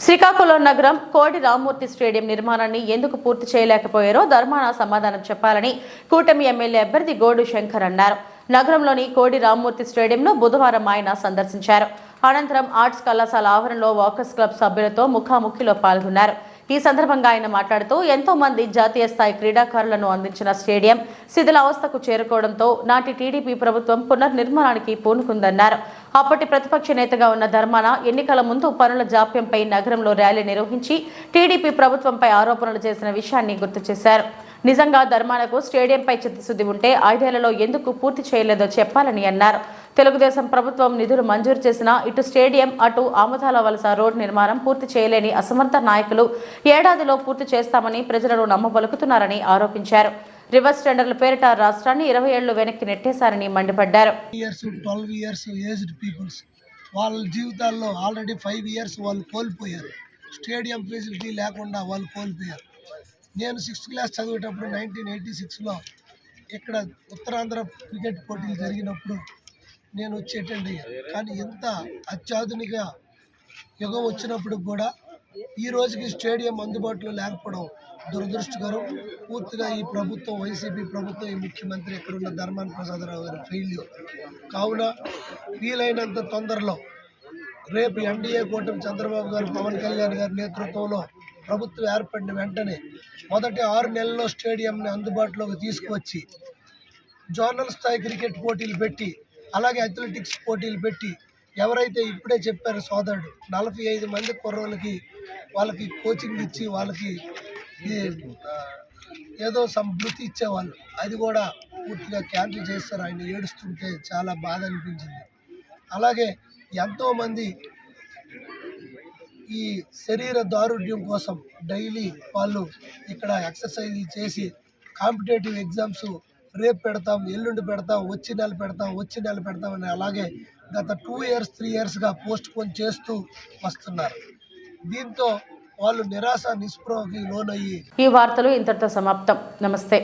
Speaker 1: శ్రీకాకుళం నగరం కోడి రామ్మూర్తి స్టేడియం నిర్మాణాన్ని ఎందుకు పూర్తి చేయలేకపోయారో ధర్మాన సమాధానం చెప్పాలని కూటమి ఎమ్మెల్యే అభ్యర్థి గోడు శంకర్ అన్నారు. నగరంలోని కోడి రామ్మూర్తి స్టేడియంను బుధవారం ఆయన సందర్శించారు. అనంతరం ఆర్ట్స్ కళాశాల ఆవరణలో వాకర్స్ క్లబ్ సభ్యులతో ముఖాముఖిలో పాల్గొన్నారు. ఈ సందర్భంగా ఆయన మాట్లాడుతూ ఎంతో మంది జాతీయ స్థాయి క్రీడాకారులను అందించిన స్టేడియం శిథిలావస్థకు చేరుకోవడంతో నాటి టీడీపీ ప్రభుత్వం పునర్నిర్మాణానికి పూనుకుందన్నారు. అప్పటి ప్రతిపక్ష నేతగా ఉన్న ధర్మాన ఎన్నికల ముందు పనుల జాప్యంపై నగరంలో ర్యాలీ నిర్వహించి టీడీపీ ప్రభుత్వంపై ఆరోపణలు చేసిన విషయాన్ని గుర్తు చేశారు. నిజంగా ధర్మానకు స్టేడియంపై చిత్తశుద్ధి ఉంటే 5 ఏళ్లలో ఎందుకు పూర్తి చేయలేదో చెప్పాలని అన్నారు. తెలుగుదేశం ప్రభుత్వం నిధులు మంజూరు చేసినా ఇటు స్టేడియం అటు ఆముదాల వలస రోడ్ నిర్మాణం పూర్తి చేయలేని అసమర్థ నాయకులు ఏడాదిలో పూర్తి చేస్తామని ప్రజలను నమ్మబలుకుతున్నారని ఆరోపించారు. రివర్స్ టెండర్ల పేరిట రాష్ట్రాన్ని 20 ఏళ్లు వెనక్కి నెట్టేశారని మండిపడ్డారు.
Speaker 12: 12 ఇయర్స్ ఏజ్డ్ పీపుల్స్ వాళ్ళ జీవితాల్లో ఆల్రెడీ 5 ఇయర్స్ వాళ్ళు కోల్పోయారు. స్టేడియం ఫెసిలిటీ లేకుండా వాళ్ళు కోల్పోయారు. నేను 6th క్లాస్ చదివేటప్పుడు 1986లో ఇక్కడ ఉత్తరాంధ్ర క్రికెట్ పోటీలు జరిగినప్పుడు నేను వచ్చి అటెండ్ అయ్యాను. కానీ ఎంత అత్యాధునిక యుగం వచ్చినప్పుడు కూడా ఈ రోజుకి స్టేడియం అందుబాటులో లేకపోవడం దురదృష్టకరం. పూర్తిగా ఈ ప్రభుత్వం, వైసీపీ ప్రభుత్వం, ఈ ముఖ్యమంత్రి ఎక్కడున్న ధర్మాన ప్రసాదరావు గారి ఫెయిల్యూర్. కావున వీలైనంత తొందరలో రేపు ఎన్డీఏ కూటమి చంద్రబాబు గారు, పవన్ కళ్యాణ్ గారి నేతృత్వంలో ప్రభుత్వం ఏర్పడిన వెంటనే మొదటి 6 నెలల్లో స్టేడియంని అందుబాటులోకి తీసుకువచ్చి జోనల్ స్థాయి క్రికెట్ పోటీలు పెట్టి, అలాగే అథ్లెటిక్స్ పోటీలు పెట్టి, ఎవరైతే ఇప్పుడే చెప్పారు సోదరుడు 45 మంది కుర్రోళ్ళకి వాళ్ళకి కోచింగ్ ఇచ్చి వాళ్ళకి ఏదో సంతృప్తి ఇచ్చేవాళ్ళు, అది కూడా పూర్తిగా క్యాన్సిల్ చేస్తారు. ఆయన ఏడుస్తుంటే చాలా బాధ అనిపించింది. అలాగే ఎంతోమంది ఈ శరీర దారుఢ్యం కోసం డైలీ వాళ్ళు ఇక్కడ ఎక్సర్సైజ్ చేసి కాంపిటేటివ్ ఎగ్జామ్స్ రేపు పెడతాం, ఎల్లుండి పెడతాం, వచ్చే నెల పెడతామని అలాగే గత 2 ఇయర్స్ 3 ఇయర్స్గా పోస్ట్ పోన్ చేస్తూ వస్తున్నారు. దీంతో వాళ్ళు నిరాశ నిస్పృహకి లోనయ్యి
Speaker 1: ఈ వార్తలు ఇంతటితో సమాప్తం. నమస్తే.